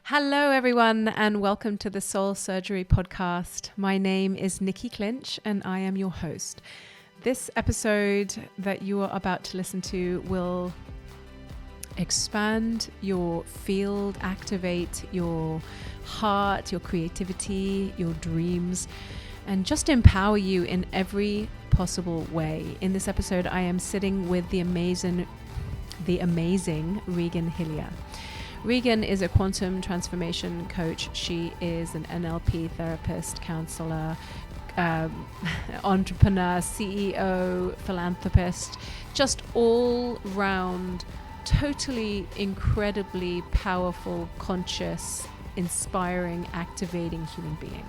Hello, everyone, and welcome to the Soul Surgery Podcast. My name is Nikki Clinch, and I am your host. This episode that you are about to listen to will expand your field, activate your heart, your creativity, your dreams, and just empower you in every possible way. In this episode, I am sitting with the amazing Regan Hillyer. Regan is a quantum transformation coach. She is an MLP therapist, counsellor, entrepreneur, CEO, philanthropist, just all round, totally incredibly powerful, conscious, inspiring, activating human being.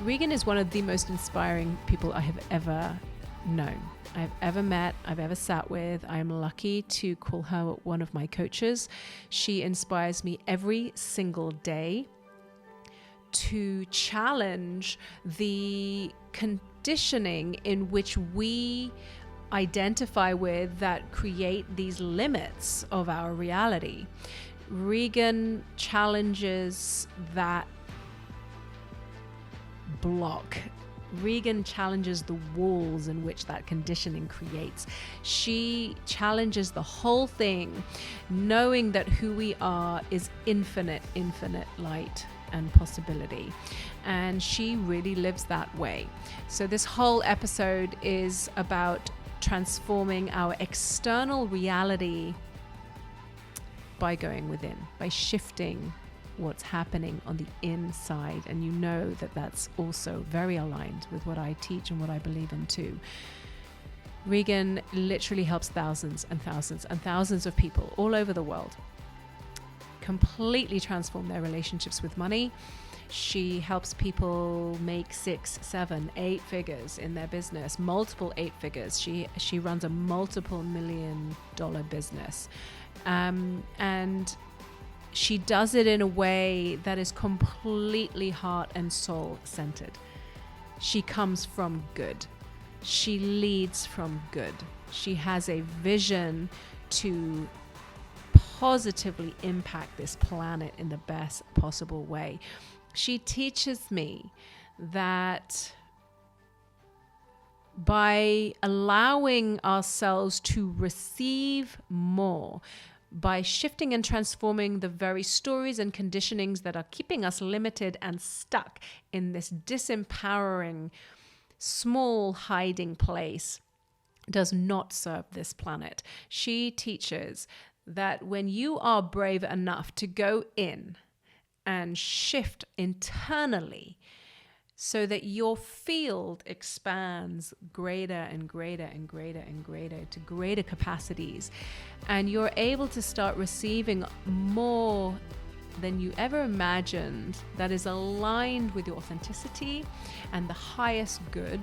Regan is one of the most inspiring people I have ever known, I've ever met, I've ever sat with. I'm lucky to call her one of my coaches. She inspires me every single day to challenge the conditioning in which we identify with that create these limits of our reality. Regan challenges that block. Regan challenges the walls in which that conditioning creates. She challenges the whole thing, knowing that who we are is infinite light and possibility. And she really lives that way. So this whole episode is about transforming our external reality by going within, by shifting what's happening on the inside. And you know that that's also very aligned with what I teach and what I believe in too. Regan literally helps thousands and thousands and thousands of people all over the world completely transform their relationships with money. She helps people make 6, 7, 8 figures in their business, multiple 8 figures. She runs a multiple $1 million business. And she does it in a way that is completely heart and soul centered. She comes from good. She leads from good. She has a vision to positively impact this planet in the best possible way. She teaches me that by allowing ourselves to receive more, by shifting and transforming the very stories and conditionings that are keeping us limited and stuck in this disempowering, small hiding place, does not serve this planet. She teaches that when you are brave enough to go in and shift internally so that your field expands greater and greater and greater and greater to greater capacities, and you're able to start receiving more than you ever imagined, that is aligned with your authenticity and the highest good,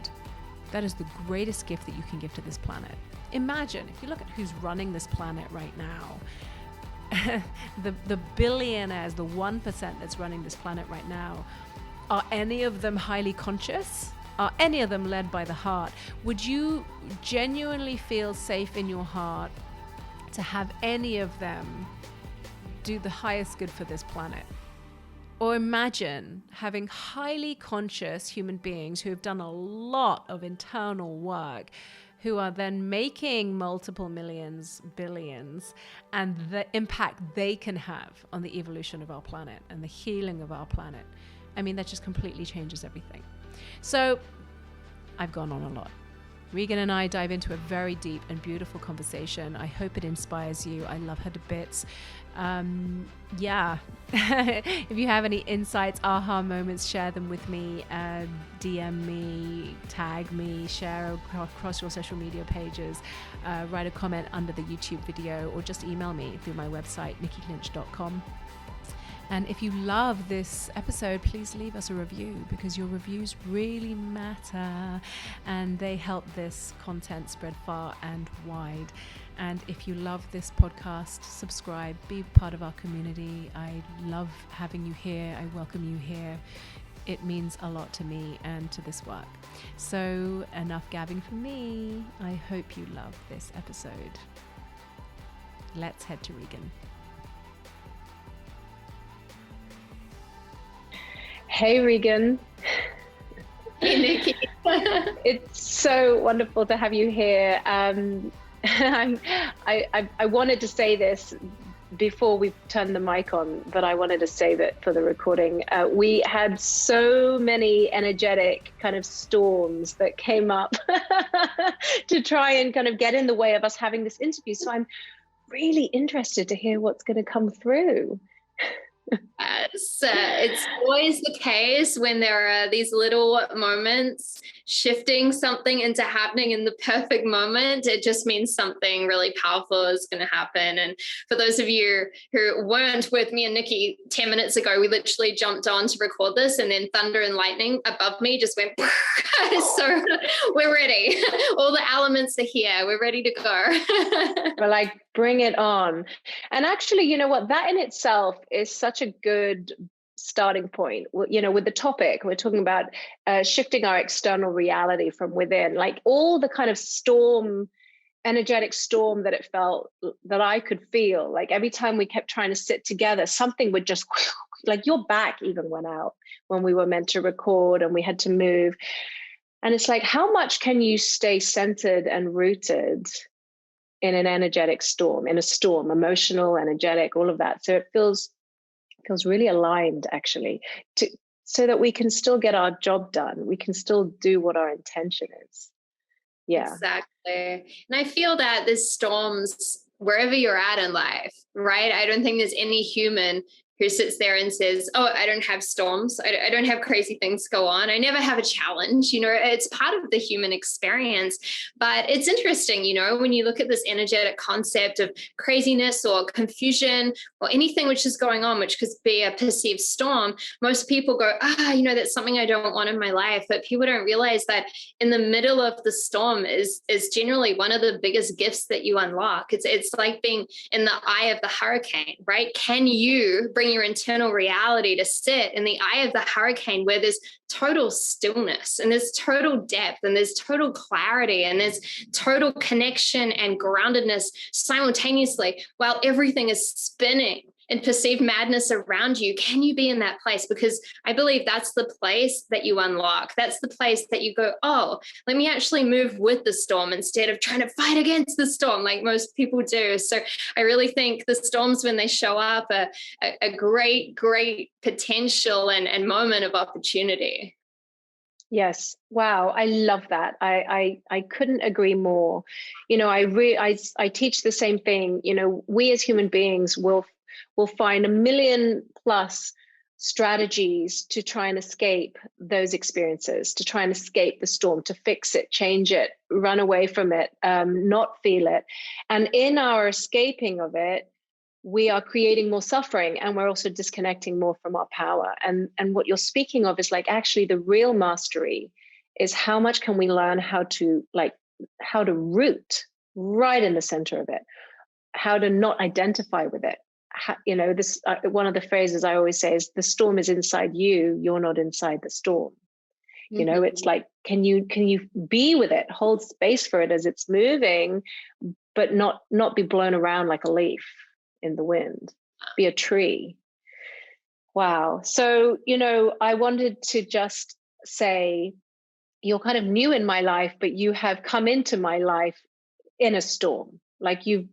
that is the greatest gift that you can give to this planet. Imagine, if you look at who's running this planet right now, the billionaires, the 1% that's running this planet right now, are any of them highly conscious? Are any of them led by the heart? Would you genuinely feel safe in your heart to have any of them do the highest good for this planet? Or imagine having highly conscious human beings who have done a lot of internal work, who are then making multiple millions, billions, and the impact they can have on the evolution of our planet and the healing of our planet. I mean, that just completely changes everything. So I've gone on a lot. Regan and I dive into a very deep and beautiful conversation. I hope it inspires you. I love her to bits. If you have any insights, aha moments, share them with me. DM me, tag me, share across your social media pages, write a comment under the YouTube video, or just email me through my website, nikkiclinch.com. And if you love this episode, please leave us a review, because your reviews really matter and they help this content spread far and wide. And if you love this podcast, subscribe, be part of our community. I love having you here. I welcome you here. It means a lot to me and to this work. So enough gabbing from me. I hope you love this episode. Let's head to Regan. Hey, Regan. Hey, Nikki. It's so wonderful to have you here. I wanted to say this before we turned the mic on, but I wanted to say that for the recording. We had so many energetic kind of storms that came up to try and kind of get in the way of us having this interview. So I'm really interested to hear what's going to come through. It's always the case when there are these little moments shifting something into happening in the perfect moment. It just means something really powerful is going to happen. And for those of you who weren't with me and Nikki 10 minutes ago, we literally jumped on to record this, and then thunder and lightning above me just went. So we're ready. All the elements are here. We're ready to go. We're like, bring it on. And actually, you know what? That in itself is such a good starting point. You know, with the topic, we're talking about shifting our external reality from within, like all the kind of energetic storm that it felt that I could feel. Like every time we kept trying to sit together, something would just, like your back even went out when we were meant to record and we had to move. And it's like, how much can you stay centered and rooted in an energetic storm, in a storm, emotional, energetic, all of that. So it feels really aligned, actually, so that we can still get our job done. We can still do what our intention is. Yeah. Exactly. And I feel that there's storms wherever you're at in life, right? I don't think there's any human who sits there and says, oh, I don't have storms. I don't have crazy things go on. I never have a challenge. You know, it's part of the human experience. But it's interesting, you know, when you look at this energetic concept of craziness or confusion or anything which is going on, which could be a perceived storm, most people go, you know, that's something I don't want in my life. But people don't realize that in the middle of the storm is generally one of the biggest gifts that you unlock. It's like being in the eye of the hurricane, right? Can you bring your internal reality to sit in the eye of the hurricane where there's total stillness and there's total depth and there's total clarity and there's total connection and groundedness simultaneously while everything is spinning and perceived madness around you? Can you be in that place? Because I believe that's the place that you unlock. That's the place that you go, oh, let me actually move with the storm instead of trying to fight against the storm like most people do. So I really think the storms, when they show up, are a great, great potential and moment of opportunity. Yes. Wow. I love that. I couldn't agree more. You know, I teach the same thing. You know, we as human beings will find 1 million plus strategies to try and escape those experiences, to try and escape the storm, to fix it, change it, run away from it, not feel it. And in our escaping of it, we are creating more suffering, and we're also disconnecting more from our power. And what you're speaking of is like, actually the real mastery is how much can we learn how to root right in the center of it, how to not identify with it. You know, this one of the phrases I always say is, the storm is inside you, you're not inside the storm. You know, it's like, can you be with it, hold space for it as it's moving, but not be blown around like a leaf in the wind, be a tree. Wow. So, you know, I wanted to just say, you're kind of new in my life, but you have come into my life in a storm. Like you're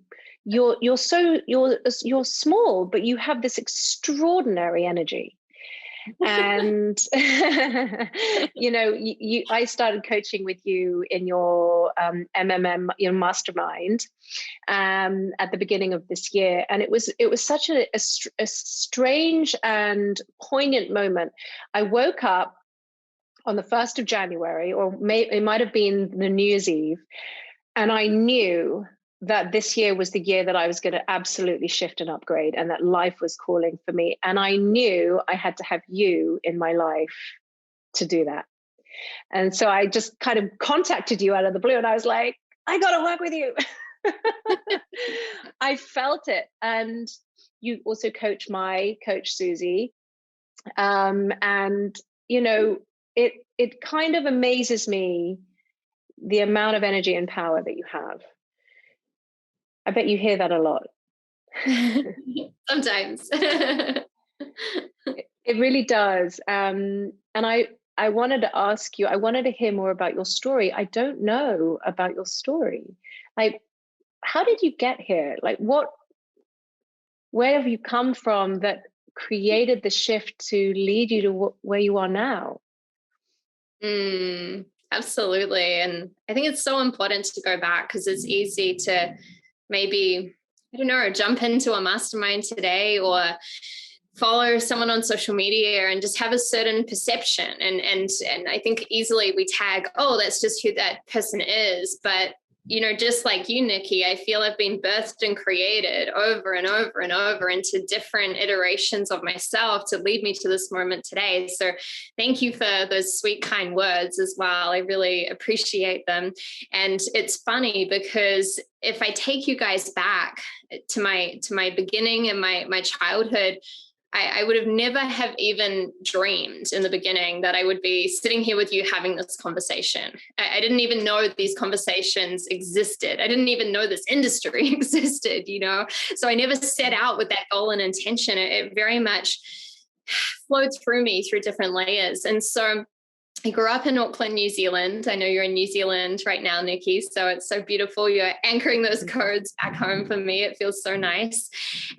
small, but you have this extraordinary energy. And you know, I started coaching with you in your MMM, your mastermind, at the beginning of this year, and it was such a strange and poignant moment. I woke up on the 1st of January, or it might have been the New Year's Eve, and I knew that this year was the year that I was going to absolutely shift and upgrade, and that life was calling for me. And I knew I had to have you in my life to do that. And so I just kind of contacted you out of the blue, and I was like, I got to work with you. I felt it. And you also coach Susie. And, you know, it kind of amazes me the amount of energy and power that you have. I bet you hear that a lot. Sometimes. It really does. And I wanted to ask you, I wanted to hear more about your story. I don't know about your story. Like, how did you get here? Like, where have you come from that created the shift to lead you to where you are now? Absolutely. And I think it's so important to go back, because it's easy to maybe, I don't know, jump into a mastermind today or follow someone on social media and just have a certain perception. And I think easily we tag, oh, that's just who that person is. But, you know, just like you, Nikki, I feel I've been birthed and created over and over and over into different iterations of myself to lead me to this moment today. So thank you for those sweet, kind words as well. I really appreciate them. And it's funny because if I take you guys back to my beginning and my childhood, I would have never have even dreamed in the beginning that I would be sitting here with you having this conversation. I didn't even know these conversations existed. I didn't even know this industry existed, you know? So I never set out with that goal and intention. It very much flowed through me through different layers. And so I grew up in Auckland, New Zealand. I know you're in New Zealand right now, Nikki, so it's so beautiful. You're anchoring those codes back home for me. It feels so nice.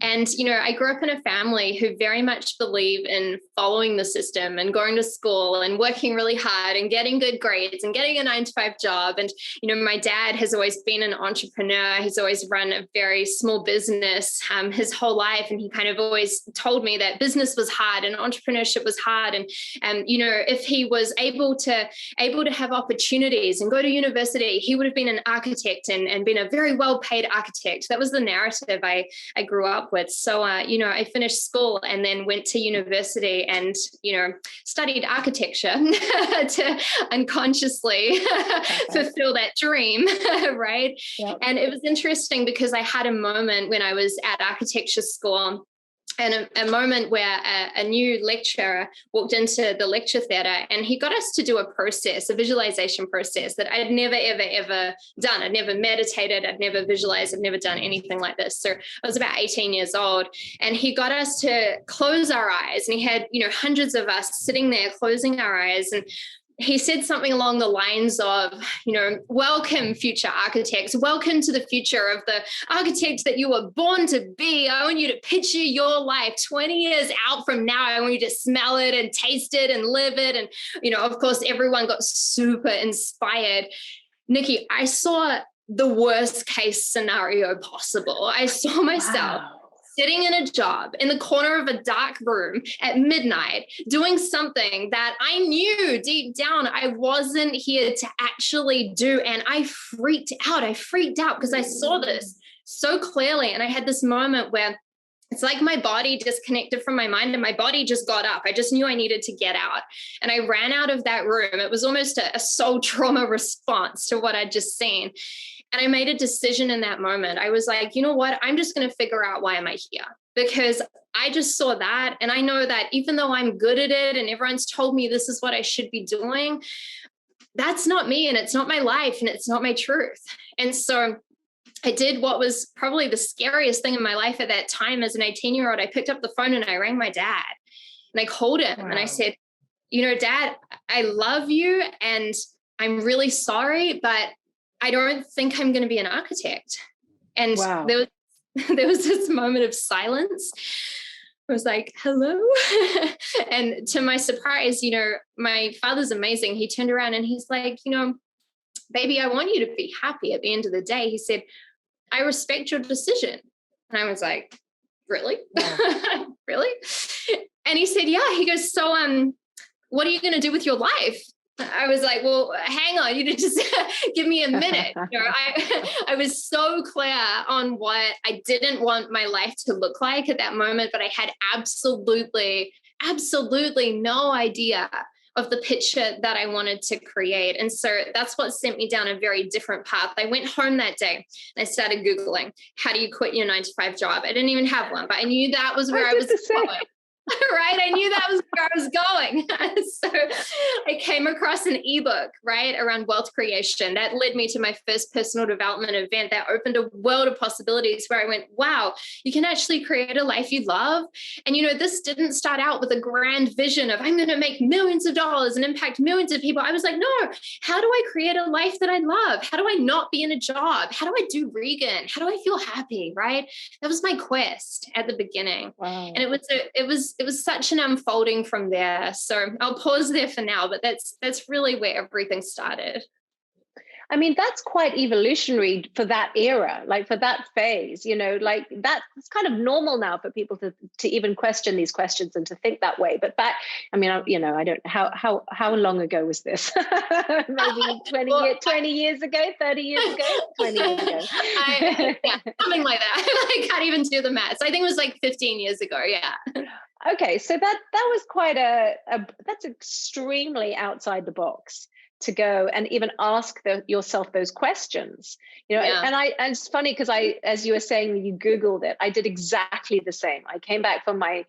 And, you know, I grew up in a family who very much believe in following the system and going to school and working really hard and getting good grades and getting a 9-to-5 job. And, you know, my dad has always been an entrepreneur. He's always run a very small business his whole life. And he kind of always told me that business was hard and entrepreneurship was hard. And you know, if he was able to have opportunities and go to university, he would have been an architect and been a very well-paid architect. That was the narrative I grew up with. So, you know, I finished school and then went to university and, you know, studied architecture to unconsciously fulfill that dream, right? Yep. And it was interesting because I had a moment when I was at architecture school, and a moment where a new lecturer walked into the lecture theatre and he got us to do a process, a visualization process that I'd never, ever, ever done. I'd never meditated. I'd never visualized. I'd never done anything like this. So I was about 18 years old and he got us to close our eyes, and he had, you know, hundreds of us sitting there closing our eyes, and he said something along the lines of, you know, welcome future architects, welcome to the future of the architect that you were born to be. I want you to picture your life 20 years out from now. I want you to smell it and taste it and live it. And, you know, of course, everyone got super inspired. Nikki, I saw the worst case scenario possible. I saw myself sitting in a job in the corner of a dark room at midnight, doing something that I knew deep down I wasn't here to actually do. And I freaked out. I freaked out because I saw this so clearly. And I had this moment where it's like my body disconnected from my mind and my body just got up. I just knew I needed to get out. And I ran out of that room. It was almost a soul trauma response to what I'd just seen. And I made a decision in that moment. I was like, you know what? I'm just going to figure out why am I here? Because I just saw that. And I know that even though I'm good at it and everyone's told me this is what I should be doing, that's not me and it's not my life and it's not my truth. And so I did what was probably the scariest thing in my life at that time as an 18-year-old. I picked up the phone and I rang my dad and I called him and I said, you know, Dad, I love you and I'm really sorry, but I don't think I'm going to be an architect. And there was this moment of silence. I was like, hello. And to my surprise, you know, my father's amazing. He turned around and he's like, you know, baby, I want you to be happy at the end of the day. He said, I respect your decision. And I was like, really? Yeah. Really? And he said, yeah. He goes, so what are you going to do with your life? I was like, well, hang on, you need to just give me a minute. You know, I was so clear on what I didn't want my life to look like at that moment, but I had absolutely no idea of the picture that I wanted to create. And so that's what sent me down a very different path. I went home that day and I started Googling, how do you quit your 9-to-5 job? I didn't even have one, but I knew that was where I was going. I right? I knew that was where I was going. So I came across an ebook, right, around wealth creation. That led me to my first personal development event that opened a world of possibilities where I went, wow, you can actually create a life you love. And, this didn't start out with a grand vision of I'm going to make millions of dollars and impact millions of people. I was like, no, how do I create a life that I love? How do I not be in a job? How do I do Regan? How do I feel happy? Right? That was my quest at the beginning. Wow. And it was such an unfolding from there. So I'll pause there for now, but that's really where everything started. I mean, that's quite evolutionary for that era, like for that phase, like that's kind of normal now for people to even question these questions and to think that way. But back, I mean, I don't, how long ago was this? Maybe 20 years ago, 30 years ago, 20 years ago. Something like that. I can't even do the maths. I think it was like 15 years ago. Yeah. Okay. So that was quite that's extremely outside the box to go and even ask yourself those questions, and it's funny because as you were saying, you Googled it. I did exactly the same. I came back from my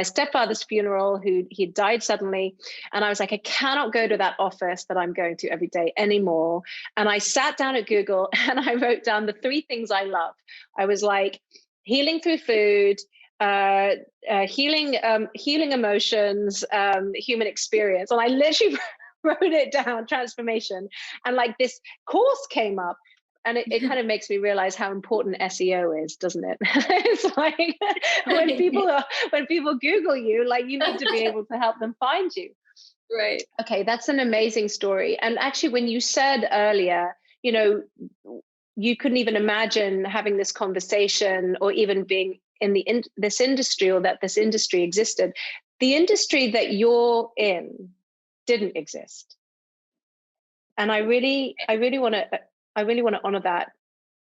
stepfather's funeral, he died suddenly. And I was like, I cannot go to that office that I'm going to every day anymore. And I sat down at Google and I wrote down the 3 things I love. I was like, healing through food, healing emotions, human experience. And I literally wrote it down, transformation. And like this course came up, and it kind of makes me realize how important SEO is, doesn't it? It's like when people Google you, like you need to be able to help them find you. Right. Okay, that's an amazing story. And actually, when you said earlier, you couldn't even imagine having this conversation or even being in this industry, or that this industry existed. The industry that you're in didn't exist. And I really want to honor that.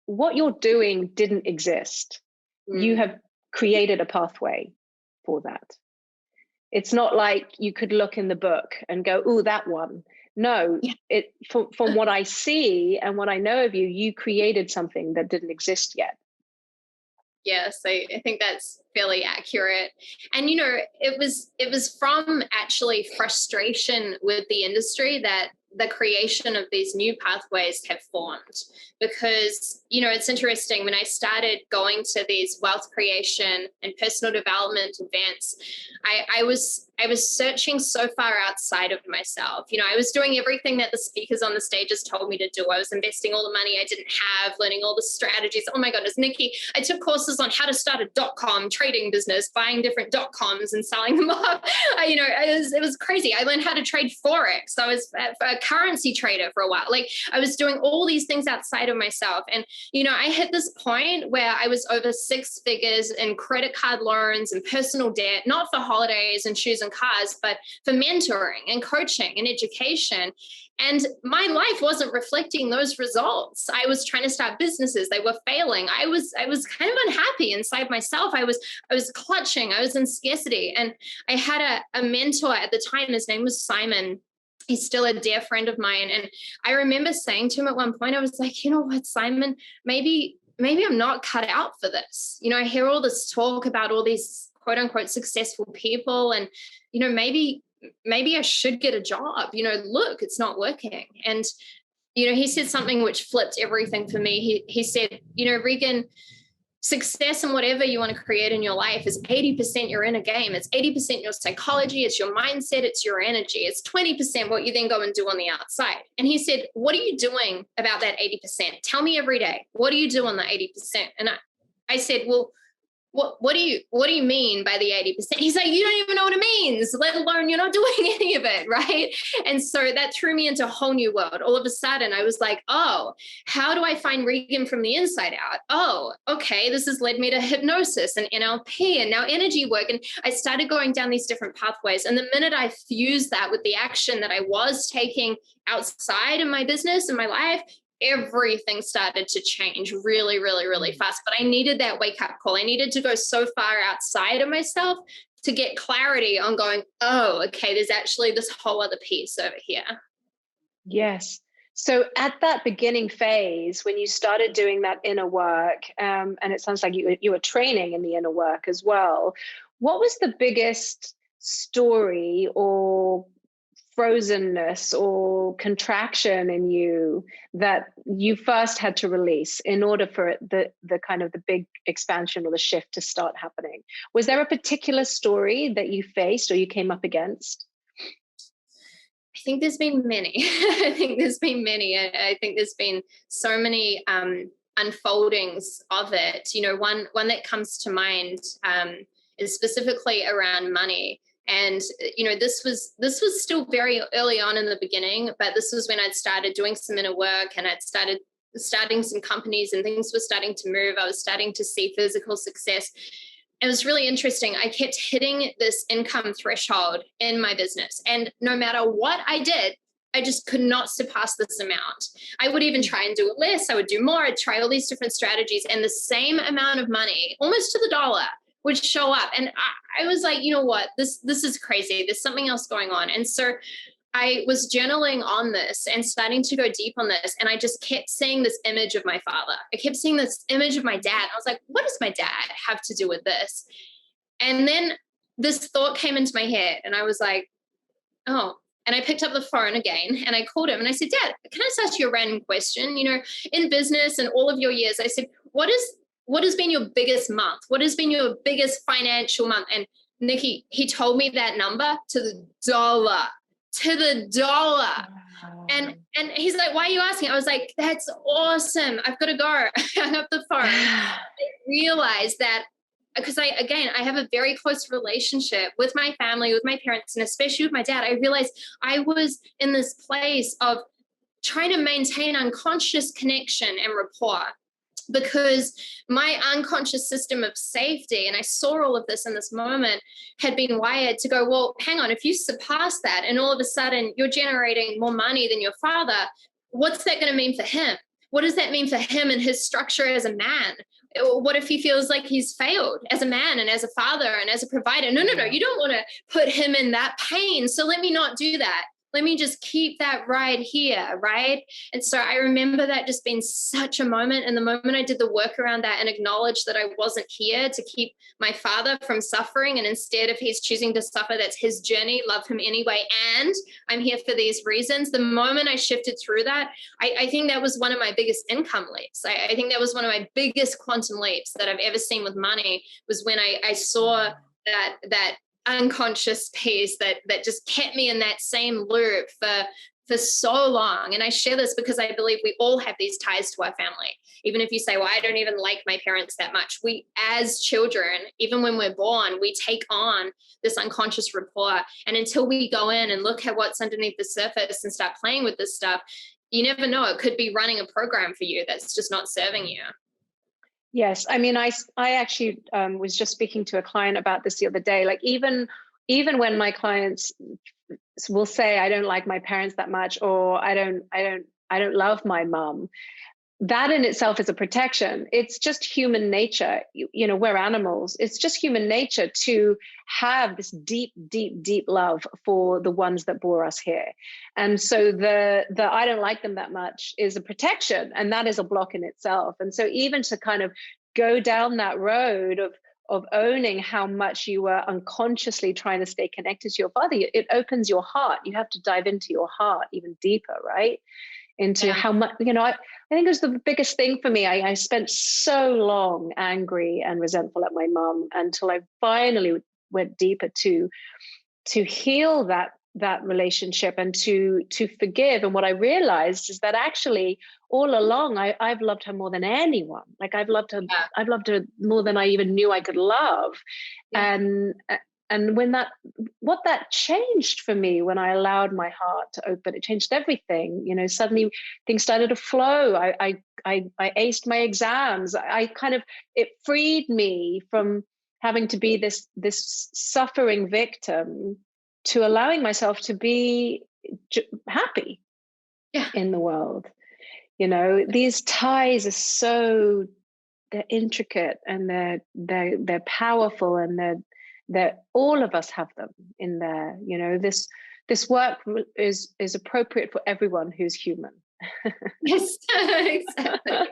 What you're doing didn't exist. You have created a pathway for that. It's not like you could look in the book and go, "Ooh, that one." No, from what I see and what I know of you, you created something that didn't exist yet. Yes, I think that's fairly accurate. And, it was from actually frustration with the industry that the creation of these new pathways have formed. Because, it's interesting, when I started going to these wealth creation and personal development events, I was searching so far outside of myself. I was doing everything that the speakers on the stages told me to do. I was investing all the money I didn't have, learning all the strategies. Oh my goodness, Nikki, I took courses on how to start a .com trading business, buying different .coms and selling them up. It was crazy. I learned how to trade Forex. I was a currency trader for a while. Like, I was doing all these things outside of myself. And, I hit this point where I was over 6 figures in credit card loans and personal debt, not for holidays and shoes and cars, but for mentoring and coaching and education. And my life wasn't reflecting those results. I was trying to start businesses. They were failing. I was kind of unhappy inside myself. I was clutching. I was in scarcity. And I had a mentor at the time. His name was Simon. He's still a dear friend of mine. And I remember saying to him at one point, I was like, you know what, Simon, maybe I'm not cut out for this. I hear all this talk about all these quote unquote successful people, and, maybe I should get a job. Look, it's not working. And, he said something which flipped everything for me. He said, Regan, success in whatever you want to create in your life is 80% your inner game. It's 80% your psychology. It's your mindset. It's your energy. It's 20% what you then go and do on the outside. And he said, what are you doing about that 80%? Tell me every day. What do you do on the 80%? And I said, well, what do you mean by the 80%? He's like, you don't even know what it means, let alone you're not doing any of it, right? And so that threw me into a whole new world. All of a sudden, I was like, oh, how do I find Regan from the inside out? Oh, okay, this has led me to hypnosis and MLP and now energy work. And I started going down these different pathways. And the minute I fused that with the action that I was taking outside of my business and my life, everything started to change really, really, really fast. But I needed that wake-up call. I needed to go so far outside of myself to get clarity on going, oh, okay, there's actually this whole other piece over here. Yes. So at that beginning phase, when you started doing that inner work, and it sounds like you were training in the inner work as well, what was the biggest story or frozenness or contraction in you that you first had to release in order for the kind of the big expansion or the shift to start happening? Was there a particular story that you faced or you came up against? I think there's been many. I think there's been many. I think there's been so many unfoldings of it. One that comes to mind is specifically around money. And this was still very early on in the beginning, but this was when I'd started doing some inner work, and I'd starting some companies, and things were starting to move. I was starting to see physical success. It was really interesting. I kept hitting this income threshold in my business, and no matter what I did, I just could not surpass this amount. I would even try and do it less. I would do more. I'd try all these different strategies, and the same amount of money, almost to the dollar, would show up. And I was like, you know what, this is crazy. There's something else going on. And so I was journaling on this and starting to go deep on this. And I just kept seeing this image of my father. I kept seeing this image of my dad. I was like, what does my dad have to do with this? And then this thought came into my head, and I was like, oh. And I picked up the phone again, and I called him, and I said, Dad, can I just ask you a random question? In business and all of your years, I said, what has been your biggest month? What has been your biggest financial month? And Nikki, he told me that number to the dollar. Wow. And he's like, why are you asking? I was like, that's awesome. I've got to go. I hung up the phone. I realized that because I have a very close relationship with my family, with my parents, and especially with my dad. I realized I was in this place of trying to maintain unconscious connection and rapport, because my unconscious system of safety, and I saw all of this in this moment, had been wired to go, well, hang on, if you surpass that and all of a sudden you're generating more money than your father, what's that going to mean for him? What does that mean for him and his structure as a man? What if he feels like he's failed as a man and as a father and as a provider? No, you don't want to put him in that pain. So let me not do that. Let me just keep that right here, right? And so I remember that just being such a moment. And the moment I did the work around that and acknowledged that I wasn't here to keep my father from suffering, and instead, if he's choosing to suffer, that's his journey, love him anyway, and I'm here for these reasons. The moment I shifted through that, I think that was one of my biggest income leaps. I think that was one of my biggest quantum leaps that I've ever seen with money, was when I saw that unconscious piece that just kept me in that same loop for so long. And I share this because I believe we all have these ties to our family. Even if you say, well, I don't even like my parents that much. We, as children, even when we're born, we take on this unconscious rapport. And until we go in and look at what's underneath the surface and start playing with this stuff, you never know. It could be running a program for you that's just not serving you. Yes. I mean, I actually was just speaking to a client about this the other day. Like even when my clients will say, I don't like my parents that much, or I don't love my mom, that in itself is a protection. It's just human nature. We're animals. It's just human nature to have this deep, deep, deep love for the ones that bore us here. And so the I don't like them that much is a protection, and that is a block in itself. And so even to kind of go down that road of owning how much you were unconsciously trying to stay connected to your father, it opens your heart. You have to dive into your heart even deeper, right? Into how much, I think it was the biggest thing for me. I spent so long angry and resentful at my mom until I finally went deeper to heal that relationship and to forgive. And what I realized is that actually all along I've loved her more than anyone. Like I've loved her more than I even knew I could love. And when what that changed for me, when I allowed my heart to open, it changed everything. Suddenly things started to flow. I aced my exams. It freed me from having to be this suffering victim to allowing myself to be happy in the world. These ties are they're intricate, and they're powerful, and they're all of us have them in there. This work is appropriate for everyone who's human. Yes, exactly.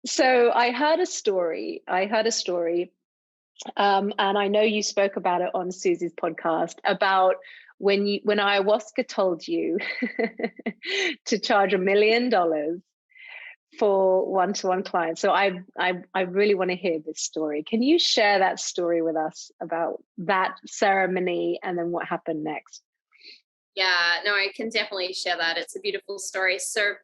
So I heard a story. And I know you spoke about it on Susie's podcast about when ayahuasca told you to charge $1 million for one-to-one clients. So I really want to hear this story. Can you share that story with us about that ceremony and then what happened next? Yeah, no, I can definitely share that. It's a beautiful story. So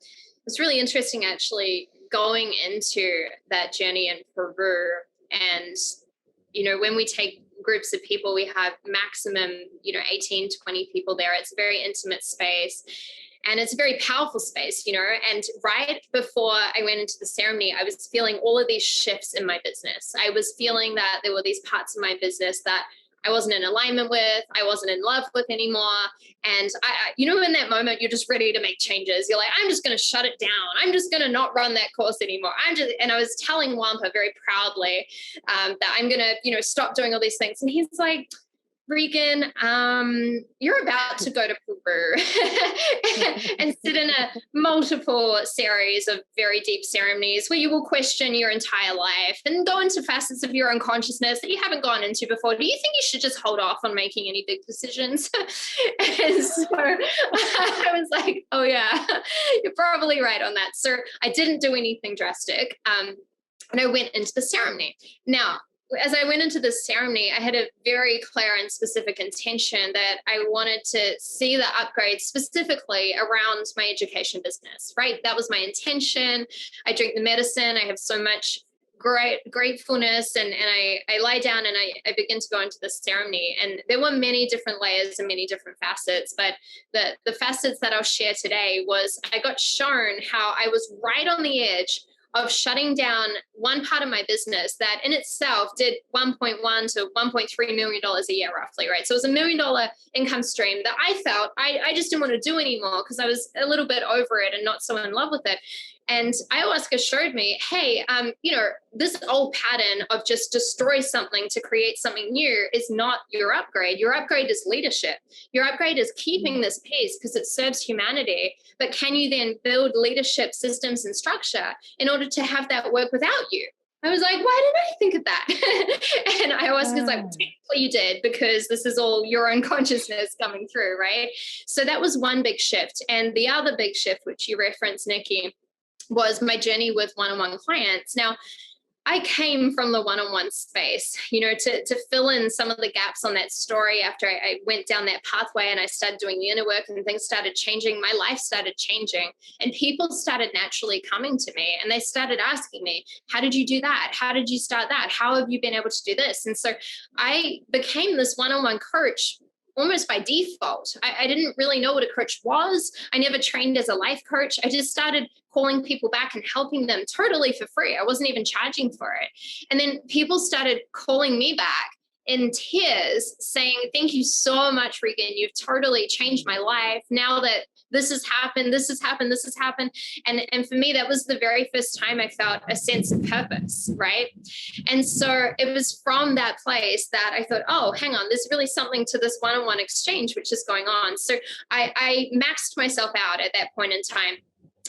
it's really interesting actually going into that journey in Peru. And, when we take groups of people, we have maximum, 18, 20 people there. It's a very intimate space. And it's a very powerful space, and right before I went into the ceremony, I was feeling all of these shifts in my business. I was feeling that there were these parts of my business that I wasn't in alignment with, I wasn't in love with anymore. And in that moment, you're just ready to make changes. You're like, I'm just going to shut it down. I'm just going to not run that course anymore. And I was telling Wampa very proudly that I'm going to, stop doing all these things. And he's like, Regan, you're about to go to Peru and sit in a multiple series of very deep ceremonies where you will question your entire life and go into facets of your unconsciousness that you haven't gone into before. Do you think you should just hold off on making any big decisions? And so I was like, oh yeah, you're probably right on that. So I didn't do anything drastic. And I went into the ceremony. Now, as I went into this ceremony, I had a very clear and specific intention that I wanted to see the upgrade specifically around my education business, right? That was my intention. I drink the medicine. I have so much gratefulness, and I lie down and I begin to go into the ceremony. And there were many different layers and many different facets, but the facets that I'll share today was I got shown how I was right on the edge of shutting down one part of my business that in itself did 1.1 to $1.3 million a year roughly, right? So it was $1 million income stream that I felt I just didn't want to do anymore because I was a little bit over it and not so in love with it. And ayahuasca showed me, hey, this old pattern of just destroy something to create something new is not your upgrade. Your upgrade is leadership. Your upgrade is keeping this peace because it serves humanity. But can you then build leadership systems and structure in order to have that work without you? I was like, why didn't I think of that? And ayahuasca's like, technically you did, because this is all your own consciousness coming through, right? So that was one big shift. And the other big shift, which you referenced, Nikki, was my journey with one-on-one clients. Now, I came from the one-on-one space, to fill in some of the gaps on that story after I went down that pathway and I started doing the inner work and things started changing. My life started changing and people started naturally coming to me and they started asking me, how did you do that? How did you start that? How have you been able to do this? And so I became this one-on-one coach almost by default. I didn't really know what a coach was. I never trained as a life coach. I just started calling people back and helping them totally for free. I wasn't even charging for it. And then people started calling me back in tears saying, thank you so much, Regan. You've totally changed my life. Now that this has happened, this has happened, this has happened. And for me, that was the very first time I felt a sense of purpose, right? And so it was from that place that I thought, oh, hang on, there's really something to this one-on-one exchange, which is going on. So I maxed myself out at that point in time.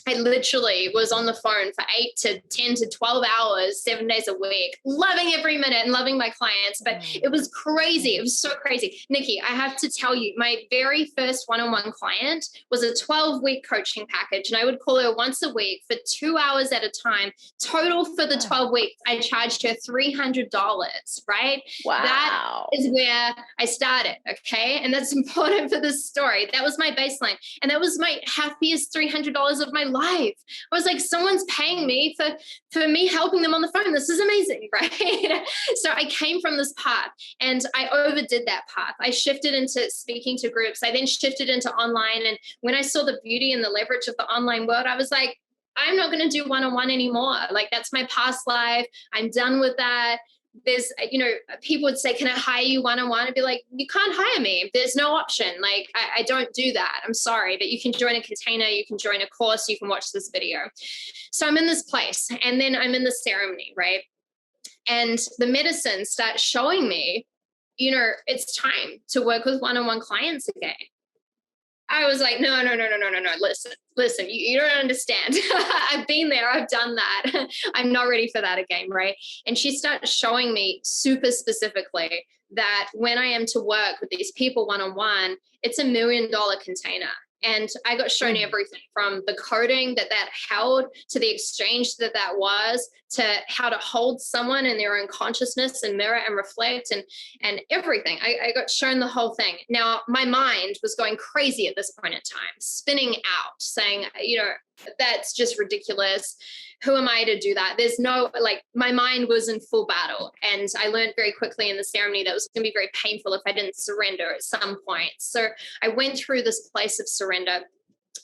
I literally was on the phone for 8 to 10 to 12 hours, 7 days a week, loving every minute and loving my clients. But it was crazy. It was so crazy. Nikki, I have to tell you, my very first one-on-one client was a 12-week coaching package. And I would call her once a week for 2 hours at a time. Total for the 12 weeks, I charged her $300, right? Wow. That is where I started, okay? And that's important for this story. That was my baseline. And that was my happiest $300 of my life. I was like, someone's paying me for me helping them on the phone. This is amazing, right? So I came from this path and I overdid that path. I shifted into speaking to groups. I then shifted into online. And when I saw the beauty and the leverage of the online world, I was like, I'm not going to do one-on-one anymore. Like that's my past life. I'm done with that. There's, people would say, can I hire you one-on-one? I'd be like, you can't hire me. There's no option. Like, I don't do that. I'm sorry, but you can join a container. You can join a course. You can watch this video. So I'm in this place and then I'm in the ceremony, right? And the medicine starts showing me, it's time to work with one-on-one clients again. I was like, no. Listen, you don't understand. I've been there. I've done that. I'm not ready for that again. Right. And she started showing me super specifically that when I am to work with these people one-on-one, it's $1 million container. And I got shown everything from the coding that held to the exchange that was to how to hold someone in their own consciousness and mirror and reflect and everything. I got shown the whole thing. Now, my mind was going crazy at this point in time, spinning out, saying, that's just ridiculous. Who am I to do that? There's no, my mind was in full battle. And I learned very quickly in the ceremony that it was going to be very painful if I didn't surrender at some point. So I went through this place of surrender,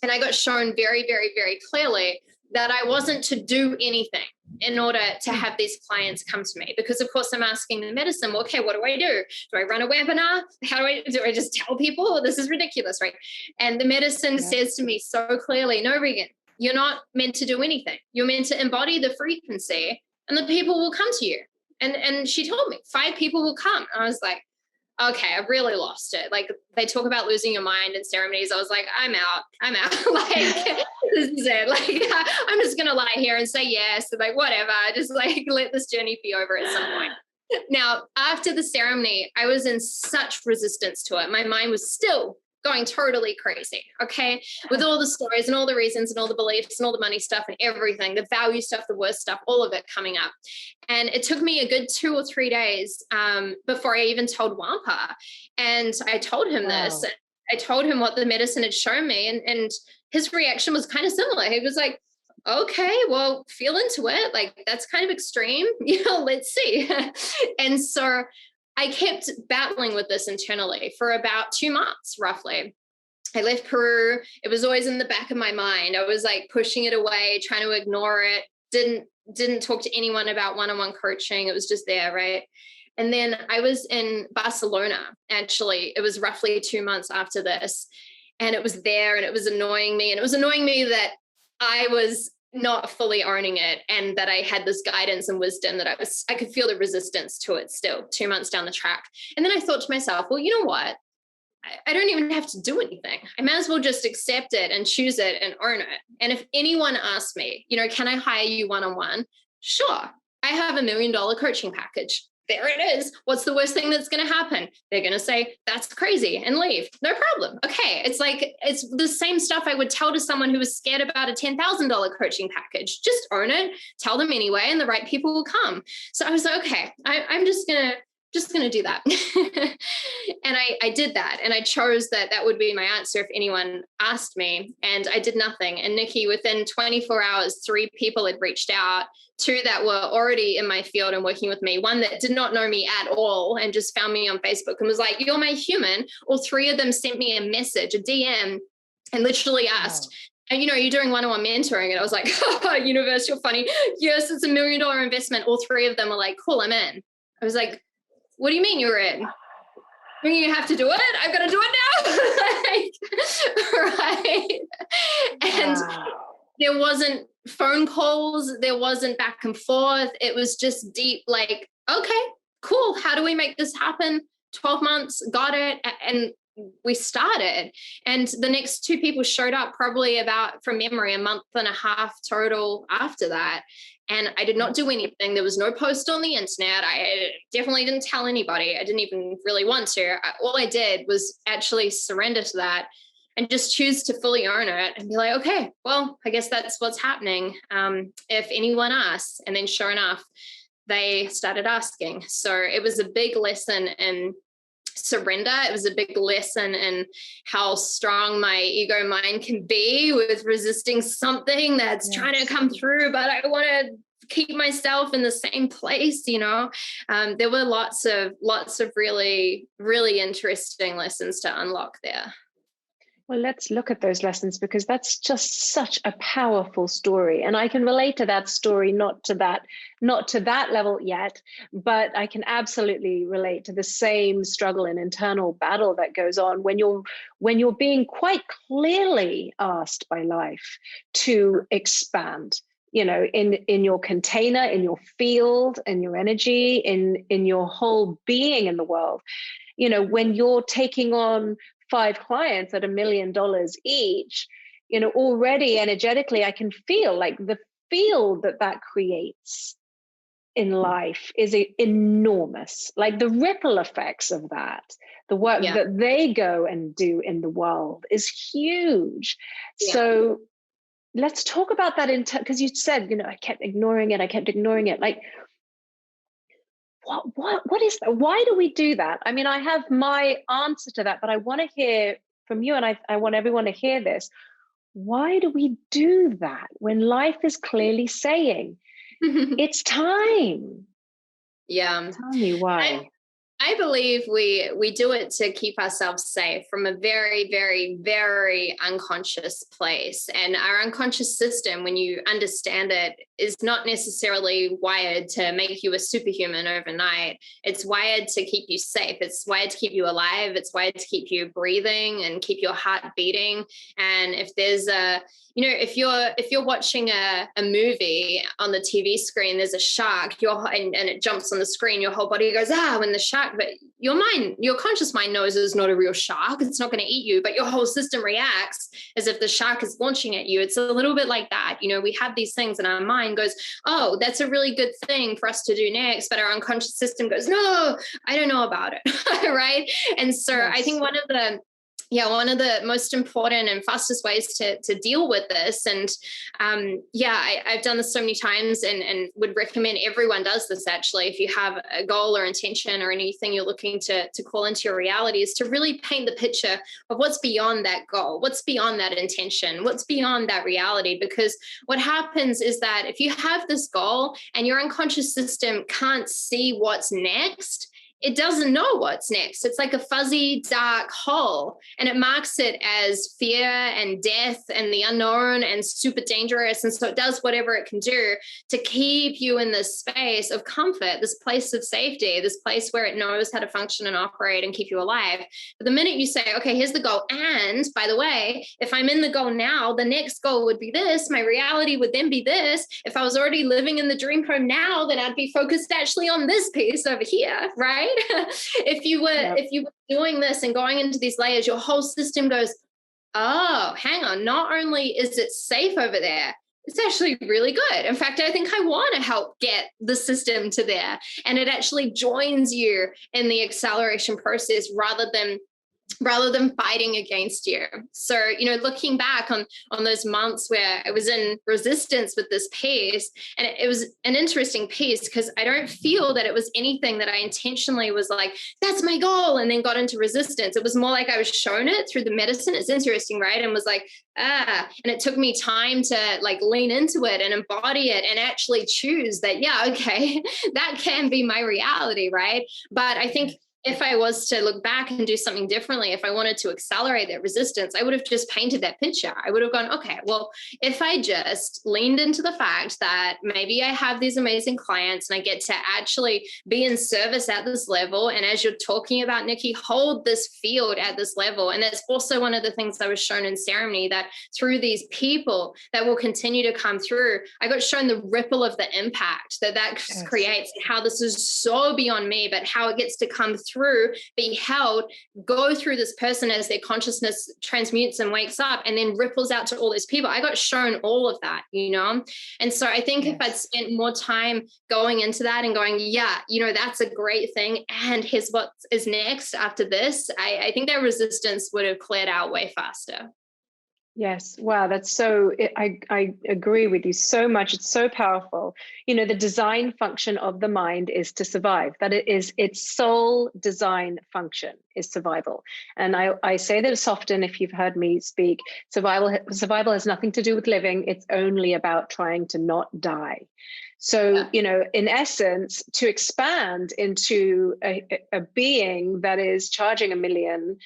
and I got shown very, very, very clearly that I wasn't to do anything in order to have these clients come to me. Because of course I'm asking the medicine, well, okay, what do I do? Do I run a webinar? Do I just tell people? This is ridiculous, right? And the medicine says to me so clearly, no, Regan, you're not meant to do anything. You're meant to embody the frequency and the people will come to you. And she told me 5 people will come. And I was like, okay, I've really lost it. Like, they talk about losing your mind in ceremonies. I was like, I'm out. This is it. Like, I'm just going to lie here and say yes. And like, whatever, just like let this journey be over at some point. Now, after the ceremony, I was in such resistance to it. My mind was still going totally crazy, okay, with all the stories and all the reasons and all the beliefs and all the money stuff and everything, the value stuff, the worst stuff, all of it coming up. And it took me a good 2 or 3 days before I even told Wampa. And I told him this. I told him what the medicine had shown me, and his reaction was kind of similar. He was like, okay, well, feel into it. Like, that's kind of extreme, let's see. And so I kept battling with this internally for about 2 months, roughly. I left Peru. It was always in the back of my mind. I was like pushing it away, trying to ignore it. Didn't talk to anyone about one-on-one coaching. It was just there, right? And then I was in Barcelona, actually. It was roughly 2 months after this. And it was there, and it was annoying me. And it was annoying me that I was not fully owning it, and that I had this guidance and wisdom that I could feel the resistance to it still 2 months down the track. And then I thought to myself, well, you know what? I don't even have to do anything. I might as well just accept it and choose it and own it. And if anyone asks me, can I hire you one-on-one? Sure. I have $1 million coaching package. There it is. What's the worst thing that's going to happen? They're going to say, that's crazy, and leave. No problem. Okay. It's the same stuff I would tell to someone who was scared about a $10,000 coaching package. Just own it, tell them anyway, and the right people will come. So I was like, okay, I'm just going to do that. And I did that. And I chose that would be my answer if anyone asked me. And I did nothing. And Nikki, within 24 hours, 3 people had reached out, 2 that were already in my field and working with me, 1 that did not know me at all and just found me on Facebook and was like, you're my human. All 3 of them sent me a message, a DM, and literally asked, and you're doing one-on-one mentoring. And I was like, universe, you're funny. Yes, it's $1 million investment. All 3 of them were like, cool, I'm in. I was like, what do you mean you're in? You have to do it? I've got to do it now? Right. And there wasn't phone calls. There wasn't back and forth. It was just deep, like, okay, cool. How do we make this happen? 12 months, got it. And we started. And the next 2 people showed up probably about, from memory, a month and a half total after that. And I did not do anything. There was no post on the internet. I definitely didn't tell anybody. I didn't even really want to. All I did was actually surrender to that and just choose to fully own it and be like, okay, well, I guess that's what's happening. If anyone asks, and then sure enough, they started asking. So it was a big lesson in surrender. It was a big lesson in how strong my ego mind can be with resisting something that's trying to come through, but I want to keep myself in the same place. There were lots of really, really interesting lessons to unlock there. Well, let's look at those lessons, because that's just such a powerful story. And I can relate to that story, not to that level yet, but I can absolutely relate to the same struggle and internal battle that goes on when you're being quite clearly asked by life to expand, in your container, in your field, in your energy, in your whole being in the world. When you're taking on 5 clients at $1 million each, already energetically, I can feel like the field that creates in life is enormous. Like the ripple effects of that, the work that they go and do in the world is huge. Yeah. So let's talk about that because you said, I kept ignoring it. Like, what is that? Why do we do that? I mean, I have my answer to that, but I want to hear from you, and I want everyone to hear this. Why do we do that when life is clearly saying it's time? Yeah. Tell me why. I believe we do it to keep ourselves safe from a very, very, very unconscious place. And our unconscious system, when you understand it, is not necessarily wired to make you a superhuman overnight. It's wired to keep you safe. It's wired to keep you alive. It's wired to keep you breathing and keep your heart beating. And if there's if you're watching a movie on the TV screen, there's a shark, and it jumps on the screen, your whole body goes, when the shark, but your conscious mind knows it's not a real shark. It's not going to eat you, but your whole system reacts as if the shark is launching at you. It's a little bit like that. We have these things and our mind goes, oh, that's a really good thing for us to do next. But our unconscious system goes, no, I don't know about it. Right. And so yes. I think one of the most important and fastest ways to deal with this. And I've done this so many times and would recommend everyone does this actually. If you have a goal or intention or anything you're looking to call into your reality, is to really paint the picture of what's beyond that goal, what's beyond that intention, what's beyond that reality. Because what happens is that if you have this goal and your unconscious system can't see what's next, it doesn't know what's next. It's like a fuzzy, dark hole, and it marks it as fear and death and the unknown and super dangerous. And so it does whatever it can do to keep you in this space of comfort, this place of safety, this place where it knows how to function and operate and keep you alive. But the minute you say, okay, here's the goal. And by the way, if I'm in the goal now, the next goal would be this. My reality would then be this. If I was already living in the dream home now, then I'd be focused actually on this piece over here, right? If you were doing this and going into these layers, your whole system goes, oh, hang on, not only is it safe over there, it's actually really good. In fact, I think I want to help get the system to there. And it actually joins you in the acceleration process rather than fighting against you. So, looking back on those months where I was in resistance with this piece, and it was an interesting piece because I don't feel that it was anything that I intentionally was like, that's my goal, and then got into resistance. It was more like I was shown it through the medicine. It's interesting, right? And was like, and it took me time to like lean into it and embody it and actually choose that, okay, that can be my reality, right? But I think if I was to look back and do something differently, if I wanted to accelerate that resistance, I would have just painted that picture. I would have gone, okay, well, if I just leaned into the fact that maybe I have these amazing clients and I get to actually be in service at this level. And as you're talking about, Nikki, hold this field at this level. And that's also one of the things I was shown in ceremony, that through these people that will continue to come through, I got shown the ripple of the impact that yes. creates, and how this is so beyond me, but how it gets to come through, be held, go through this person as their consciousness transmutes and wakes up, and then ripples out to all those people. I got shown all of that, And so I think yes. if I'd spent more time going into that and going, that's a great thing, and here's what is next after this, I think that resistance would have cleared out way faster. Yes. Wow. That's so, I agree with you so much. It's so powerful. The design function of the mind is to survive. That it is its sole design function is survival. And I say this often, if you've heard me speak, survival has nothing to do with living. It's only about trying to not die. So, in essence, to expand into a being that is charging $1 million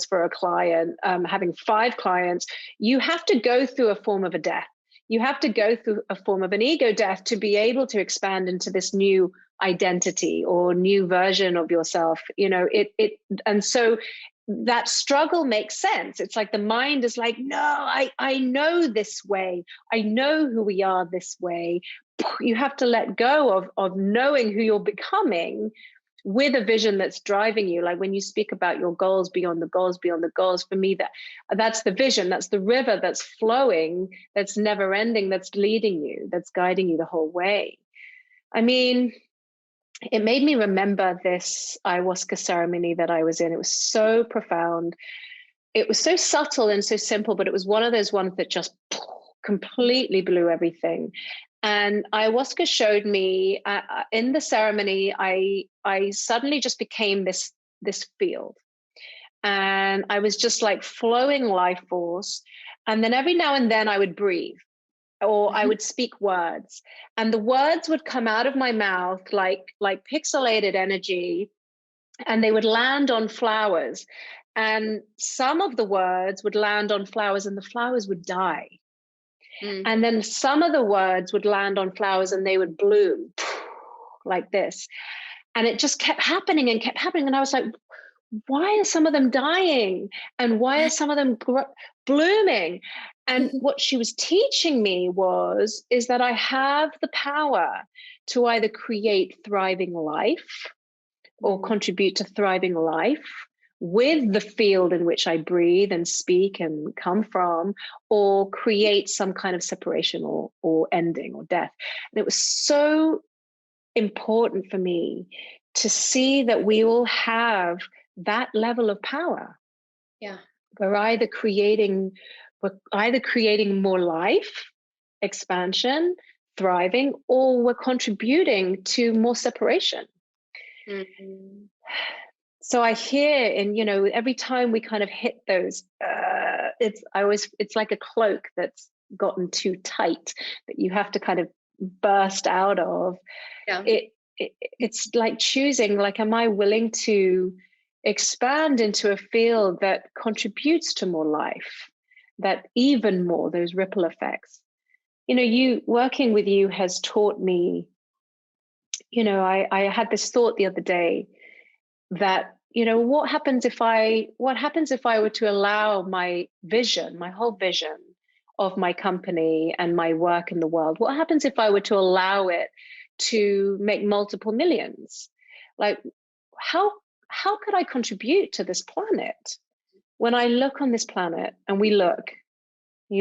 for a client, having 5 clients, you have to go through a form of a death. You have to go through a form of an ego death to be able to expand into this new identity or new version of yourself. And so that struggle makes sense. It's like the mind is like, no, I know this way. I know who we are this way. You have to let go of knowing who you're becoming with a vision that's driving you. Like when you speak about your goals, beyond the goals, beyond the goals, for me, that's the vision, that's the river that's flowing, that's never ending, that's leading you, that's guiding you the whole way. I mean, it made me remember this ayahuasca ceremony that I was in. It was so profound. It was so subtle and so simple, but it was one of those ones that just completely blew everything. And ayahuasca showed me in the ceremony, I suddenly just became this field. And I was just like flowing life force. And then every now and then I would breathe, or I would speak words, and the words would come out of my mouth like pixelated energy, and they would land on flowers. And some of the words would land on flowers and the flowers would die. And then some of the words would land on flowers and they would bloom like this. And it just kept happening and kept happening. And I was like, why are some of them dying? And why are some of them blooming? And what she was teaching me is that I have the power to either create thriving life or contribute to thriving life with the field in which I breathe and speak and come from, or create some kind of separation or ending or death. And it was so important for me to see that we all have that level of power. Yeah. We're either creating more life, expansion, thriving, or we're contributing to more separation. So I hear, and every time we kind of hit those, it's like a cloak that's gotten too tight that you have to kind of burst out of. Yeah. It's like choosing, like, am I willing to expand into a field that contributes to more life, that even more, those ripple effects. You working with you has taught me, I had this thought the other day that, what happens if I were to allow my whole vision of my company and my work in the world, what happens if I were to allow it to make multiple millions? Like, how could I contribute to this planet? When I look on this planet and you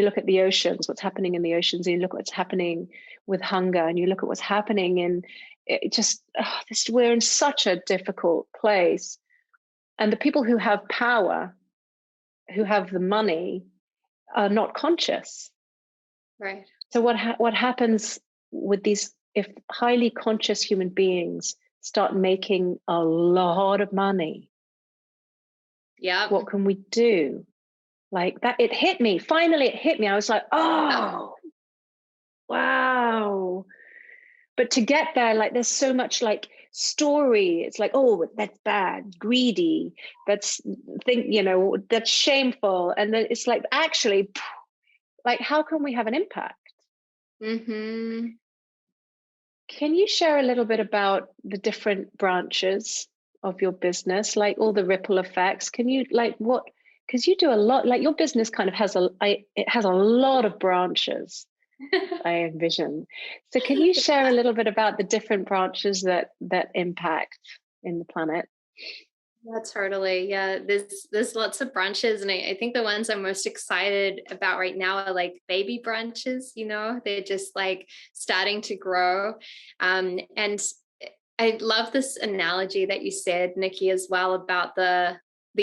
look at the oceans, what's happening in the oceans, and you look at what's happening with hunger, and you look at what's happening in we're in such a difficult place. And the people who have power, who have the money, are not conscious. Right. So what happens with these, if highly conscious human beings start making a lot of money? Yeah. What can we do? Like that, it hit me. Finally, it hit me. I was like, oh, wow. But to get there, like, there's so much like story. It's like, oh, that's bad, greedy. That's shameful. And then it's like, actually, like, how can we have an impact? Can you share a little bit about the different branches of your business, like all the ripple effects? Can you, like, what? Because you do a lot. Like, your business kind of has a lot of branches. I envision. So can you share a little bit about the different branches that impact in the planet? Yeah, totally. Yeah, there's lots of branches, and I think the ones I'm most excited about right now are like baby branches. They're just like starting to grow, and I love this analogy that you said, Nikki, as well, about the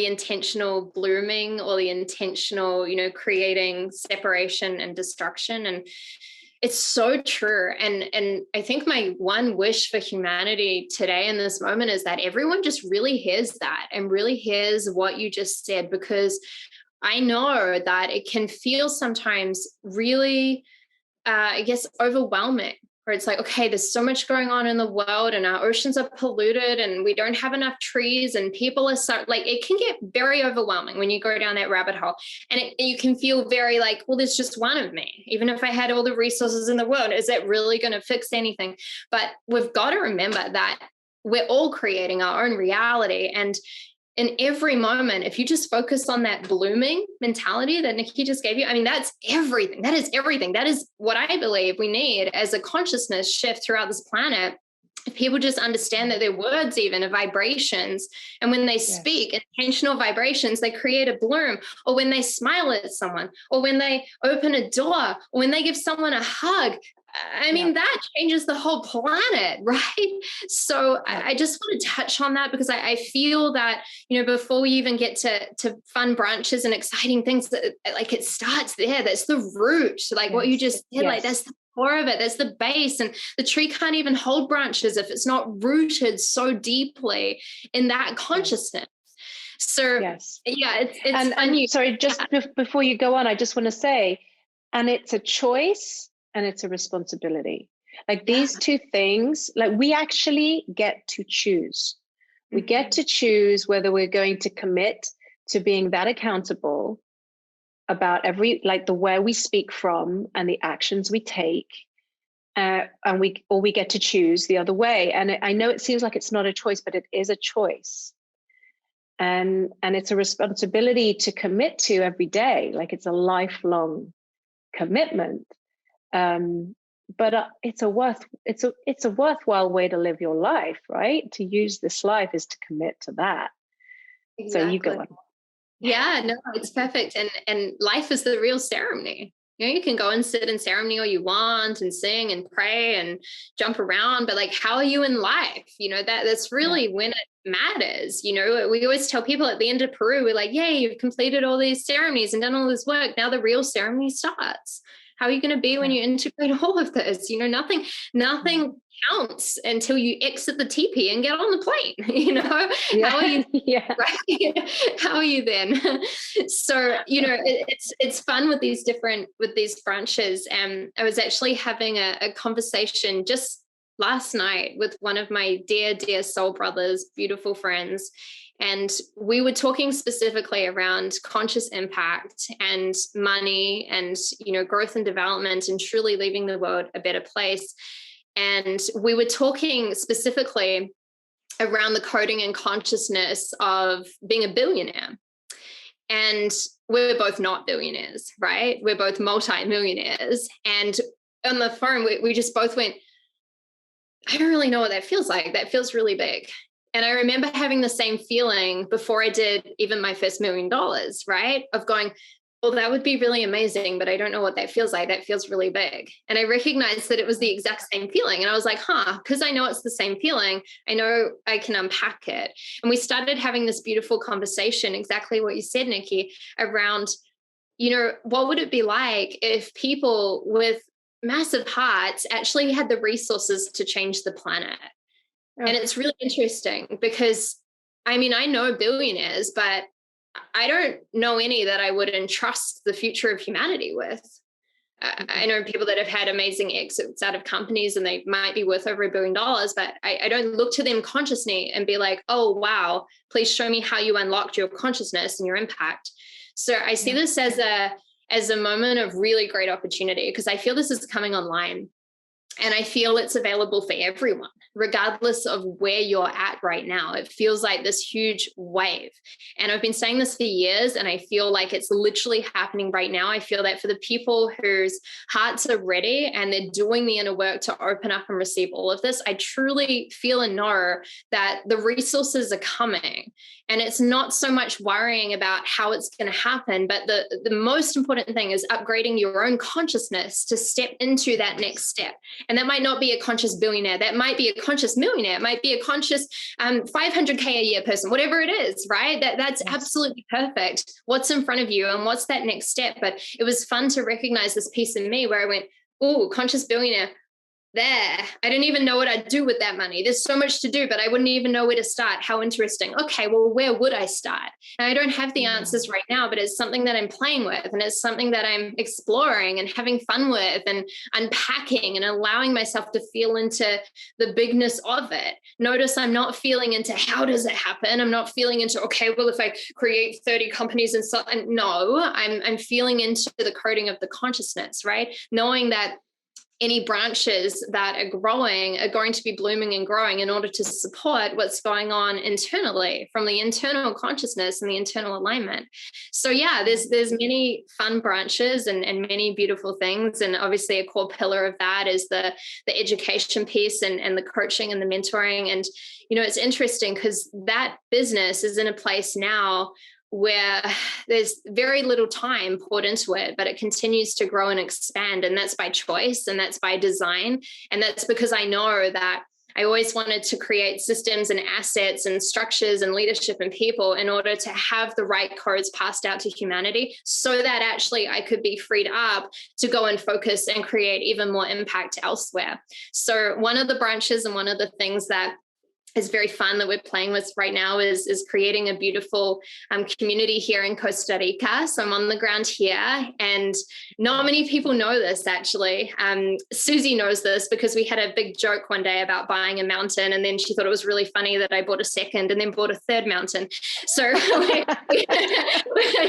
intentional blooming, or the intentional, creating separation and destruction. And it's so true. And I think my one wish for humanity today in this moment is that everyone just really hears that and really hears what you just said, because I know that it can feel sometimes really, overwhelming. Where it's like, okay, there's so much going on in the world, and our oceans are polluted, and we don't have enough trees, and people are so, like, it can get very overwhelming when you go down that rabbit hole. And you can feel very like, well, there's just one of me. Even if I had all the resources in the world, is that really going to fix anything? But we've got to remember that we're all creating our own reality. And in every moment, if you just focus on that blooming mentality that Nikki just gave you, I mean, that's everything. That is everything. That is what I believe we need as a consciousness shift throughout this planet. if people just understand that their words even are vibrations, and when they speak intentional vibrations, they create a bloom, or when they smile at someone, or when they open a door, or when they give someone a hug, I mean, that changes the whole planet, right? So I just want to touch on that, because I feel that, you know, before we even get to fun brunches and exciting things, like it starts there. That's the root, like what you just said, like that's the core of it. That's the base. And the tree can't even hold branches if it's not rooted so deeply in that consciousness. So it's and sorry, just before you go on, I just want to say, and it's a choice and it's a responsibility. Like these two things, like we actually get to choose. We get to choose whether we're going to commit to being that accountable about like the where we speak from and the actions we take. And we get to choose the other way. And I know it seems like it's not a choice, but it is a choice. And it's a responsibility to commit to every day. Like it's a lifelong commitment. But it's a worthwhile way to live your life, right? To use this life is to commit to that. Exactly. So you go on. Yeah, no, it's perfect. And life is the real ceremony. You know, you can go and sit in ceremony all you want and sing and pray and jump around, but like, how are you in life? You know, that's really when it matters. You know, we always tell people at the end of Peru, we're like, yay, you've completed all these ceremonies and done all this work. Now the real ceremony starts. How are you going to be when you integrate all of this? You know, nothing counts until you exit the teepee and get on the plane. You know, how are you? Right? How are you then? So, you know, it's fun with these branches. And I was actually having a conversation just last night with one of my dear soul brothers, beautiful friends. And we were talking specifically around conscious impact and money and, you know, growth and development and truly leaving the world a better place. And we were talking specifically around the coding and consciousness of being a billionaire. And we're both not billionaires, right? We're both multi-millionaires. And on the phone, we just both went, I don't really know what that feels like. That feels really big. And I remember having the same feeling before I did even my first $1 million, right? Of going, well, that would be really amazing, but I don't know what that feels like. That feels really big. And I recognized that it was the exact same feeling. And I was like, because I know it's the same feeling, I know I can unpack it. And we started having this beautiful conversation, exactly what you said, Nikki, around, you know, what would it be like if people with massive hearts actually had the resources to change the planet? And it's really interesting because, I mean, I know billionaires, but I don't know any that I would entrust the future of humanity with. I know people that have had amazing exits out of companies and they might be worth over $1 billion, but I don't look to them consciously and be like, oh, wow, please show me how you unlocked your consciousness and your impact. So I see this as a moment of really great opportunity, because I feel this is coming online. And I feel it's available for everyone, regardless of where you're at right now. It feels like this huge wave. And I've been saying this for years, and I feel like it's literally happening right now. I feel that for the people whose hearts are ready and they're doing the inner work to open up and receive all of this, I truly feel and know that the resources are coming. And it's not so much worrying about how it's going to happen, but the most important thing is upgrading your own consciousness to step into that next step. And that might not be a conscious billionaire. That might be a conscious millionaire. It might be a conscious 500K a year person, whatever it is, right? That's absolutely perfect. What's in front of you and what's that next step? But it was fun to recognize this piece in me where I went, oh, conscious billionaire. There, I didn't even know what I'd do with that money. There's so much to do, but I wouldn't even know where to start. How interesting. Okay, well, where would I start? And I don't have the answers right now, but it's something that I'm playing with, and it's something that I'm exploring and having fun with and unpacking and allowing myself to feel into the bigness of it. Notice I'm not feeling into how does it happen? I'm not feeling into, okay, well, if I create 30 companies and so, no, I'm feeling into the coding of the consciousness, right? Knowing that any branches that are growing are going to be blooming and growing in order to support what's going on internally from the internal consciousness and the internal alignment. So yeah, there's many fun branches and many beautiful things. And obviously a core pillar of that is the education piece and the coaching and the mentoring. And, it's interesting because that business is in a place now where there's very little time poured into it, but it continues to grow and expand. And that's by choice, and that's by design. And that's because I know that I always wanted to create systems and assets and structures and leadership and people in order to have the right codes passed out to humanity, so that actually I could be freed up to go and focus and create even more impact elsewhere. So one of the branches and one of the things that is very fun that we're playing with right now is creating a beautiful community here in Costa Rica. So I'm on the ground here, and not many people know this actually. Susie knows this because we had a big joke one day about buying a mountain, and then she thought it was really funny that I bought a second and then bought a third mountain. So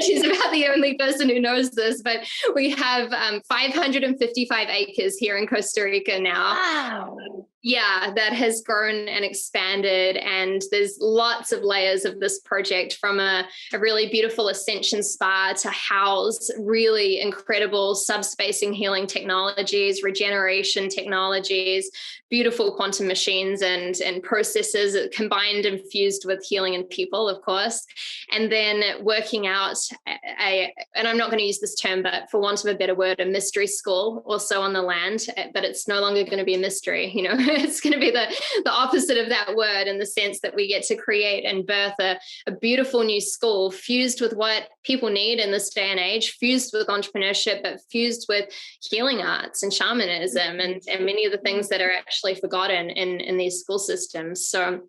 she's about the only person who knows this, but we have 555 acres here in Costa Rica now. Wow. Yeah, that has grown and expanded, and there's lots of layers of this project, from a really beautiful ascension spa to house really incredible subspacing healing technologies, regeneration technologies, beautiful quantum machines and processes combined and fused with healing and people, of course. And then working out and I'm not going to use this term, but for want of a better word, a mystery school also on the land, but it's no longer going to be a mystery, it's going to be the opposite of that word, in the sense that we get to create and birth a beautiful new school fused with what people need in this day and age, fused with entrepreneurship, but fused with healing arts and shamanism and many of the things that are actually forgotten in these school systems. So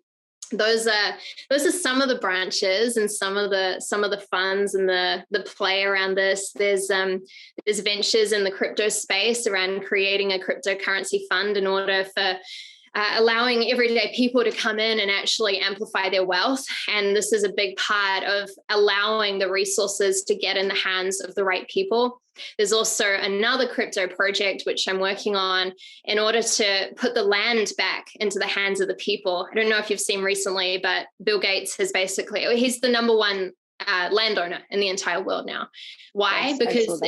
those are some of the branches and some of the funds and the play around this. There's ventures in the crypto space around creating a cryptocurrency fund in order for allowing everyday people to come in and actually amplify their wealth. And this is a big part of allowing the resources to get in the hands of the right people. There's also another crypto project which I'm working on in order to put the land back into the hands of the people. I don't know if you've seen recently, but Bill Gates he's the number one landowner in the entire world now. Why? Yes, because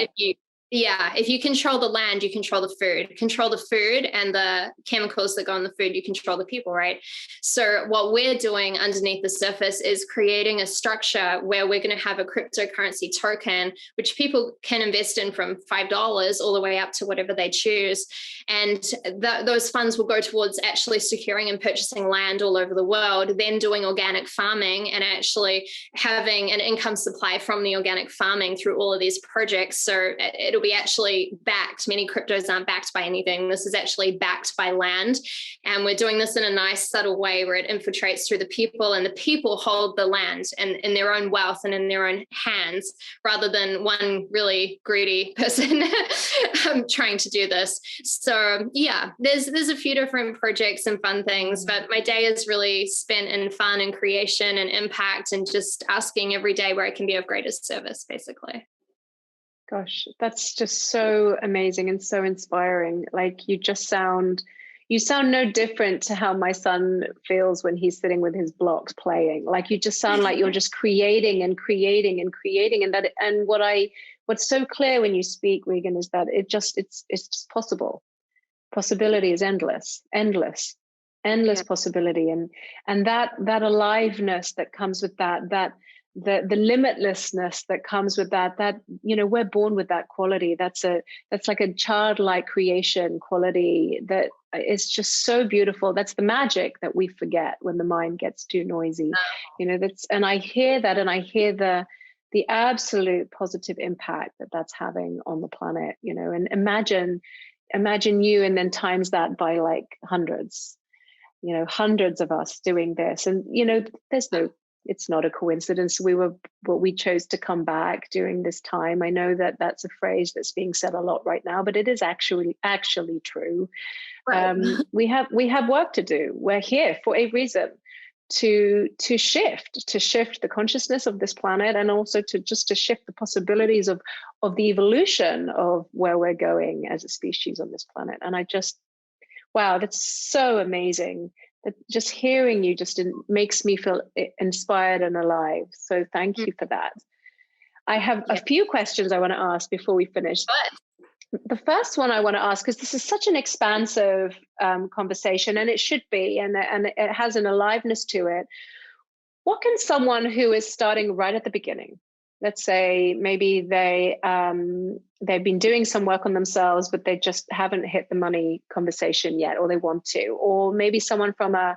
if you control the land, you control the food and the chemicals that go in the food, you control the people, right? So what we're doing underneath the surface is creating a structure where we're going to have a cryptocurrency token, which people can invest in from $5 all the way up to whatever they choose. And those funds will go towards actually securing and purchasing land all over the world, then doing organic farming and actually having an income supply from the organic farming through all of these projects. So it'll be actually backed. Many cryptos aren't backed by anything. This is actually backed by land. And we're doing this in a nice, subtle way where it infiltrates through the people, and the people hold the land and in their own wealth and in their own hands, rather than one really greedy person trying to do this. So yeah, there's a few different projects and fun things, but my day is really spent in fun and creation and impact and just asking every day where I can be of greatest service, basically. Gosh, that's just so amazing and so inspiring. Like you sound no different to how my son feels when he's sitting with his blocks playing. Like you just sound like you're just creating and creating and creating. And what's so clear when you speak, Regan, is that it's just possible. Possibility is endless possibility. And that aliveness that comes with that the limitlessness that comes with that we're born with that quality. That's like a childlike creation quality that is just so beautiful. That's the magic that we forget when the mind gets too noisy. And I hear that, and I hear the absolute positive impact that's having on the planet, and imagine you, and then times that by like hundreds of us doing this. And it's not a coincidence we chose to come back during this time. I know that that's a phrase that's being said a lot right now, but it is actually true. Right. We have work to do. We're here for a reason, to shift the consciousness of this planet, and also to shift the possibilities of the evolution of where we're going as a species on this planet. And I just, wow, that's so amazing. That just hearing you just makes me feel inspired and alive. So thank you for that. I have a few questions I want to ask before we finish. The first one I want to ask, because this is such an expansive conversation, and it should be, and it has an aliveness to it. What can someone who is starting right at the beginning, let's say maybe they've been doing some work on themselves, but they just haven't hit the money conversation yet, or they want to, or maybe someone from a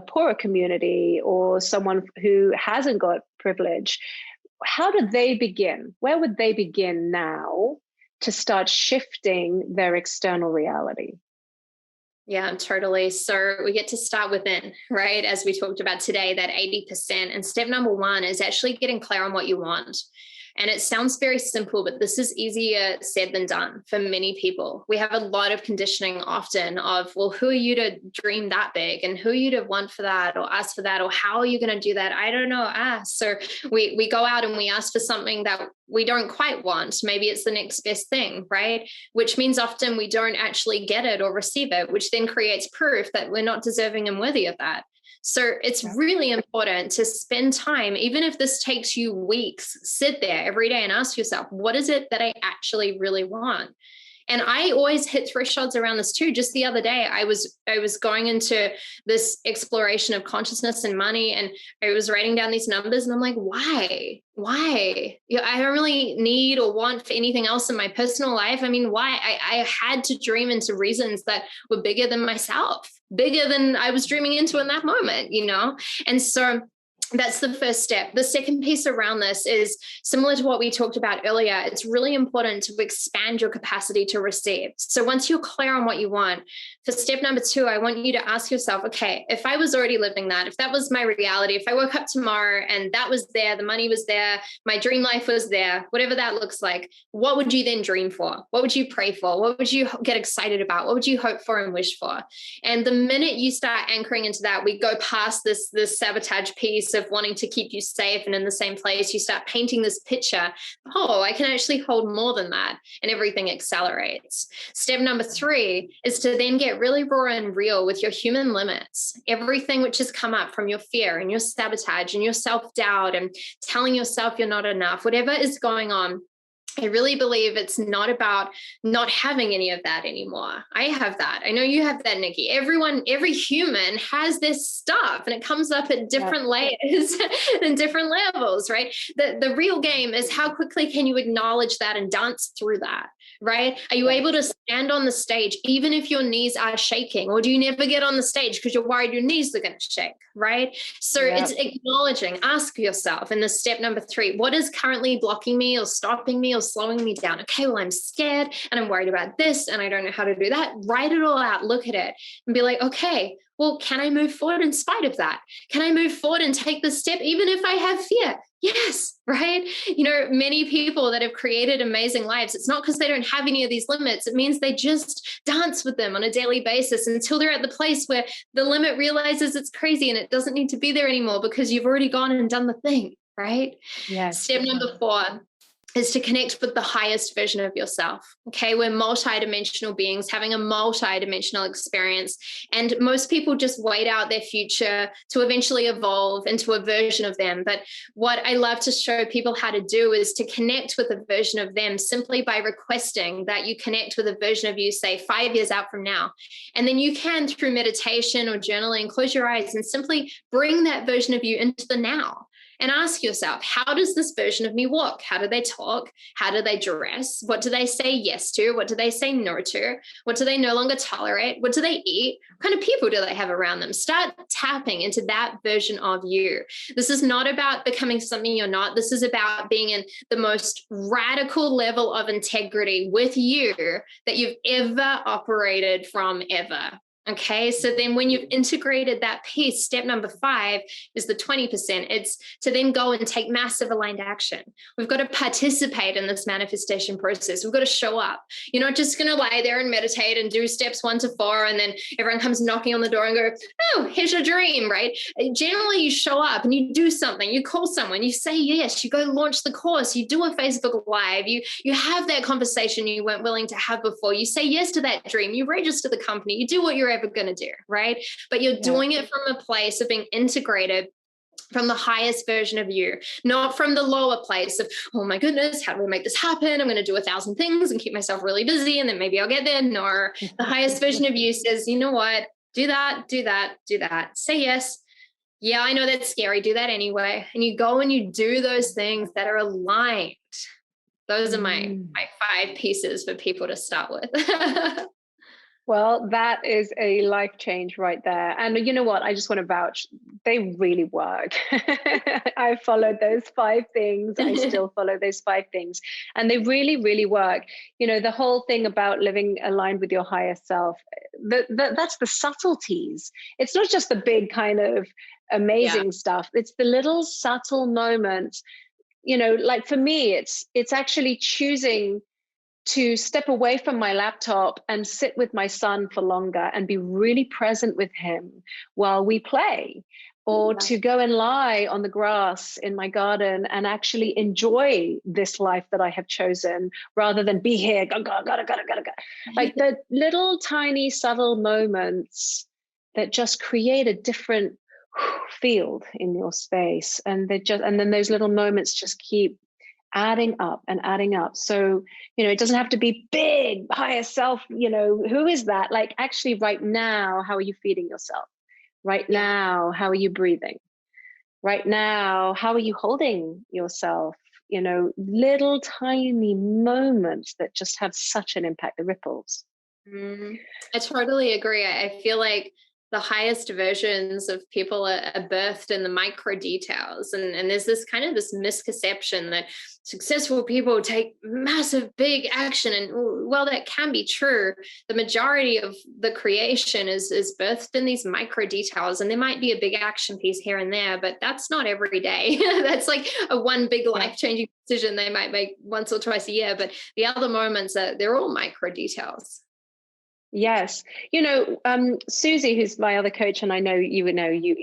poorer community, or someone who hasn't got privilege, how do they begin? Where would they begin now to start shifting their external reality? Yeah, totally. So we get to start within, right? As we talked about today, that 80%. And step number one is actually getting clear on what you want. And it sounds very simple, but this is easier said than done for many people. We have a lot of conditioning often of, well, who are you to dream that big? And who are you to want for that, or ask for that? Or how are you going to do that? I don't know. So we go out and we ask for something that we don't quite want. Maybe it's the next best thing, right? Which means often we don't actually get it or receive it, which then creates proof that we're not deserving and worthy of that. So it's really important to spend time, even if this takes you weeks, sit there every day and ask yourself, what is it that I actually really want? And I always hit thresholds around this too. Just the other day, I was going into this exploration of consciousness and money, and I was writing down these numbers, and I'm like, why? I don't really need or want for anything else in my personal life. I mean, why? I had to dream into reasons that were bigger than myself, bigger than I was dreaming into in that moment, And so that's the first step. The second piece around this is similar to what we talked about earlier. It's really important to expand your capacity to receive. So once you're clear on what you want, for step number 2, I want you to ask yourself, okay, if I was already living that, if that was my reality, if I woke up tomorrow and that was there, the money was there, my dream life was there, whatever that looks like, what would you then dream for? What would you pray for? What would you get excited about? What would you hope for and wish for? And the minute you start anchoring into that, we go past this sabotage piece of wanting to keep you safe and in the same place. You start painting this picture. Oh, I can actually hold more than that. And everything accelerates. Step number 3 is to then get really raw and real with your human limits. Everything which has come up from your fear and your sabotage and your self-doubt and telling yourself you're not enough, whatever is going on. I really believe it's not about not having any of that anymore. I have that. I know you have that, Nikki. Every human has this stuff, and it comes up at different layers and different levels, right? The real game is how quickly can you acknowledge that and dance through that, right? Are you able to stand on the stage even if your knees are shaking, or do you never get on the stage because you're worried your knees are going to shake, right? So it's acknowledging. Ask yourself in the step number 3, what is currently blocking me or stopping me or slowing me down? Okay, well, I'm scared and I'm worried about this and I don't know how to do that. Write it all out, look at it and be like, okay, well, can I move forward in spite of that? Can I move forward and take the step even if I have fear? Yes, right? Many people that have created amazing lives, it's not because they don't have any of these limits. It means they just dance with them on a daily basis until they're at the place where the limit realizes it's crazy and it doesn't need to be there anymore because you've already gone and done the thing, right? Yes. Step number 4 is to connect with the highest version of yourself. Okay, we're multidimensional beings having a multidimensional experience, and most people just wait out their future to eventually evolve into a version of them. But what I love to show people how to do is to connect with a version of them simply by requesting that you connect with a version of you, say 5 years out from now. And then you can, through meditation or journaling, close your eyes and simply bring that version of you into the now. And ask yourself, how does this version of me walk? How do they talk? How do they dress? What do they say yes to? What do they say no to? What do they no longer tolerate? What do they eat? What kind of people do they have around them? Start tapping into that version of you. This is not about becoming something you're not. This is about being in the most radical level of integrity with you that you've ever operated from ever. Okay, so then when you've integrated that piece, step number 5 is the 20%. It's to then go and take massive aligned action. We've got to participate in this manifestation process. We've got to show up. You're not just going to lie there and meditate and do steps 1 to 4, and then everyone comes knocking on the door and go, oh, here's your dream, right? Generally, you show up and you do something. You call someone, you say yes, you go launch the course, you do a Facebook Live, you have that conversation you weren't willing to have before. You say yes to that dream, you register the company, you do what you're ever going to do, right? But you're doing it from a place of being integrated from the highest version of you, not from the lower place of, oh my goodness, how do we make this happen? I'm going to do 1,000 things and keep myself really busy and then maybe I'll get there. No, the highest version of you says, you know what? Do that, do that, do that. Say yes. Yeah, I know that's scary. Do that anyway. And you go and you do those things that are aligned. Those are my 5 pieces for people to start with. Well, that is a life change right there. And you know what? I just want to vouch. They really work. I followed those 5 things. I still follow those 5 things. And they really, really work. You know, the whole thing about living aligned with your higher self, that's the subtleties. It's not just the big kind of amazing stuff. It's the little subtle moments. You know, like for me, it's actually choosing to step away from my laptop and sit with my son for longer and be really present with him while we play, or to go and lie on the grass in my garden and actually enjoy this life that I have chosen rather than be here, gotta. Like the little tiny subtle moments that just create a different field in your space. And then those little moments just keep adding up and adding up. So, you know, it doesn't have to be big, higher self, you know, who is that? Like actually right now, how are you feeding yourself? Right now, how are you breathing? Right now, how are you holding yourself? You know, little tiny moments that just have such an impact, the ripples. I totally agree. I feel like the highest versions of people are birthed in the micro details. And there's this kind of this misconception that successful people take massive, big action. And well, that can be true. The majority of the creation is birthed in these micro details. And there might be a big action piece here and there, but that's not every day. That's like a one big life-changing decision they might make once or twice a year. But the other moments, they're all micro details. Yes. You know, Susie, who's my other coach, and I know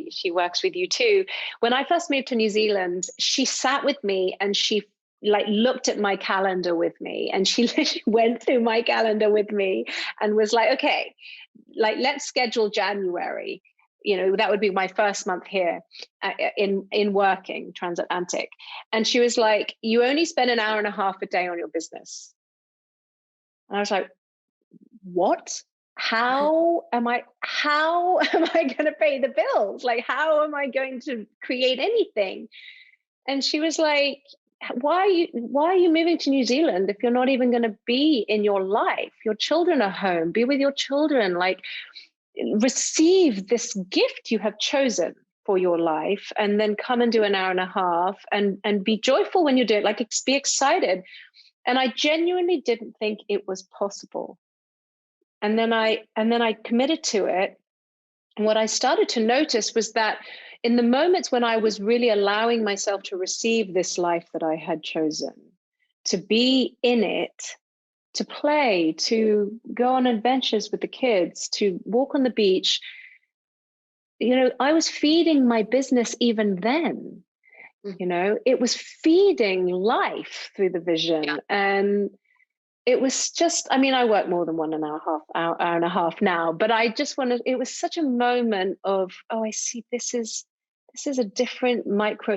she works with you too. When I first moved to New Zealand, she sat with me and she like looked at my calendar with me, and she literally went through my calendar with me and was like, okay, like let's schedule January. You know, that would be my first month here in working transatlantic. And she was like, you only spend an hour and a half a day on your business. And I was like, what? How am I going to pay the bills? Like, how am I going to create anything? And she was like, why are you moving to New Zealand if you're not even going to be in your life? Your children are home. Be with your children. Like, receive this gift you have chosen for your life, and then come and do an hour and a half and be joyful when you do it. Like, be excited. And I genuinely didn't think it was possible. And then I committed to it. And what I started to notice was that in the moments when I was really allowing myself to receive this life that I had chosen, to be in it, to play, to go on adventures with the kids, to walk on the beach, you know, I was feeding my business even then. You know, it was feeding life through the vision. And it was just, I mean, I work more than hour and a half now, but I just wanted, it was such a moment of, oh, I see, this is a different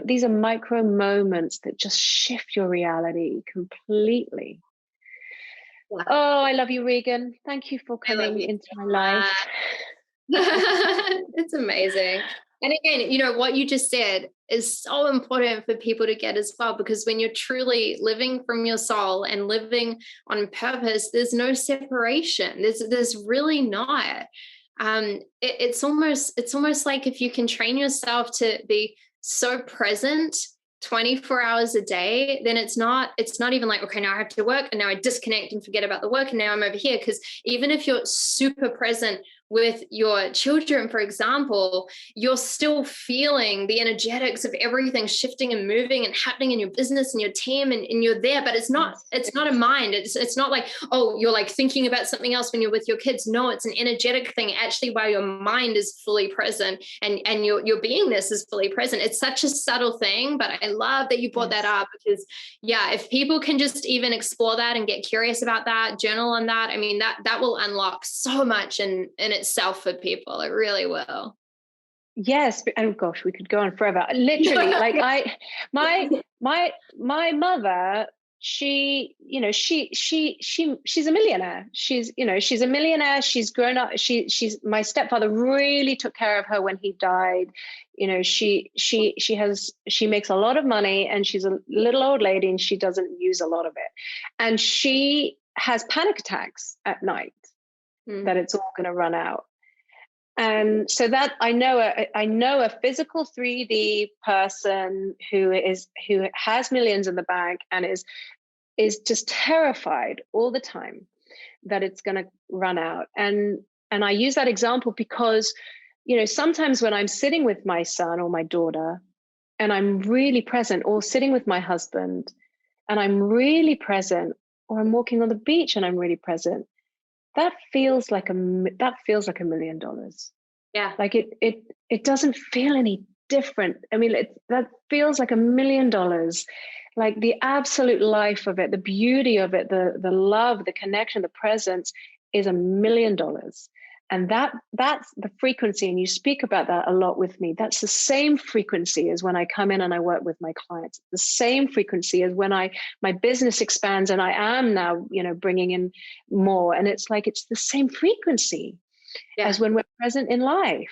these are micro moments that just shift your reality completely. Wow. Oh, I love you, Regan. Thank you for coming into my life. It's amazing. And again, you know, what you just said is so important for people to get as well, because when you're truly living from your soul and living on purpose, there's no separation. There's really not. It's almost like if you can train yourself to be so present 24 hours a day, then it's not even like, okay, now I have to work and now I disconnect and forget about the work and now I'm over here. Because even if you're super present with your children, for example, you're still feeling the energetics of everything shifting and moving and happening in your business and your team, and you're there, but it's not a mind. It's not like, oh, you're like thinking about something else when you're with your kids. No, it's an energetic thing actually, while your mind is fully present and your beingness is fully present. It's such a subtle thing, but I love that you brought that up, because if people can just even explore that and get curious about that, journal on that, I mean, that will unlock so much in itself for people. It really will. Yes. Oh gosh, we could go on forever. Literally, like my mother, she's a millionaire. She's a millionaire. She's grown up. She's my stepfather really took care of her when he died. She makes a lot of money, and she's a little old lady, and she doesn't use a lot of it. And she has panic attacks at night that it's all going to run out. And so that I know a physical 3D person who has millions in the bank and is just terrified all the time that it's going to run out. And I use that example because, sometimes when I'm sitting with my son or my daughter and I'm really present, or sitting with my husband and I'm really present, or I'm walking on the beach and I'm really present, that feels like $1 million. Yeah. Like it doesn't feel any different. I mean, that feels like $1 million. Like the absolute life of it, the beauty of it, the love, the connection, the presence is $1 million. And that's the frequency. And you speak about that a lot with me. That's the same frequency as when I come in and I work with my clients. The same frequency as when my business expands and I am now, bringing in more. And it's like, it's the same frequency as when we're present in life.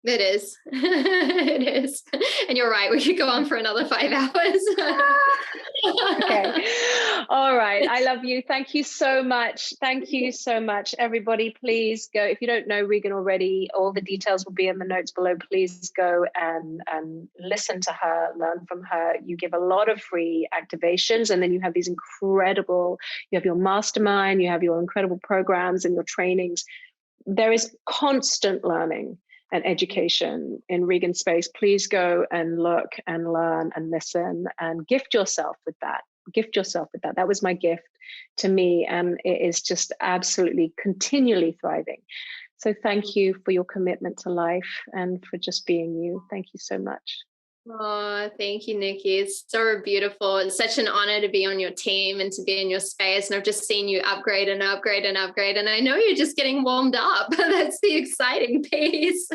It is. It is. And you're right. We could go on for another 5 hours. Okay. All right. I love you. Thank you so much. Thank you so much. Everybody, please go. If you don't know Regan already, all the details will be in the notes below. Please go and listen to her, learn from her. You give a lot of free activations, and then you have these you have your mastermind, you have your incredible programs and your trainings. There is constant learning and education in Regan space. Please go and look and learn and listen and gift yourself with that. That was my gift to me, and it is just absolutely continually thriving. So thank you for your commitment to life and for just being you. Thank you so much. Oh, thank you, Nikki. It's so beautiful. It's such an honor to be on your team and to be in your space. And I've just seen you upgrade and upgrade and upgrade. And I know you're just getting warmed up. That's the exciting piece.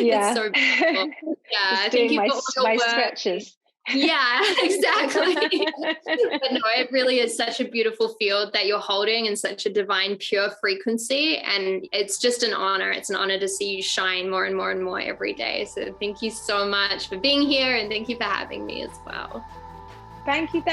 Yeah. It's so beautiful. Yeah. Just I think doing my work. Stretches. Yeah, exactly. But no, it really is such a beautiful field that you're holding, in such a divine, pure frequency. And it's just an honor. It's an honor to see you shine more and more and more every day. So thank you so much for being here, and thank you for having me as well. Thank you.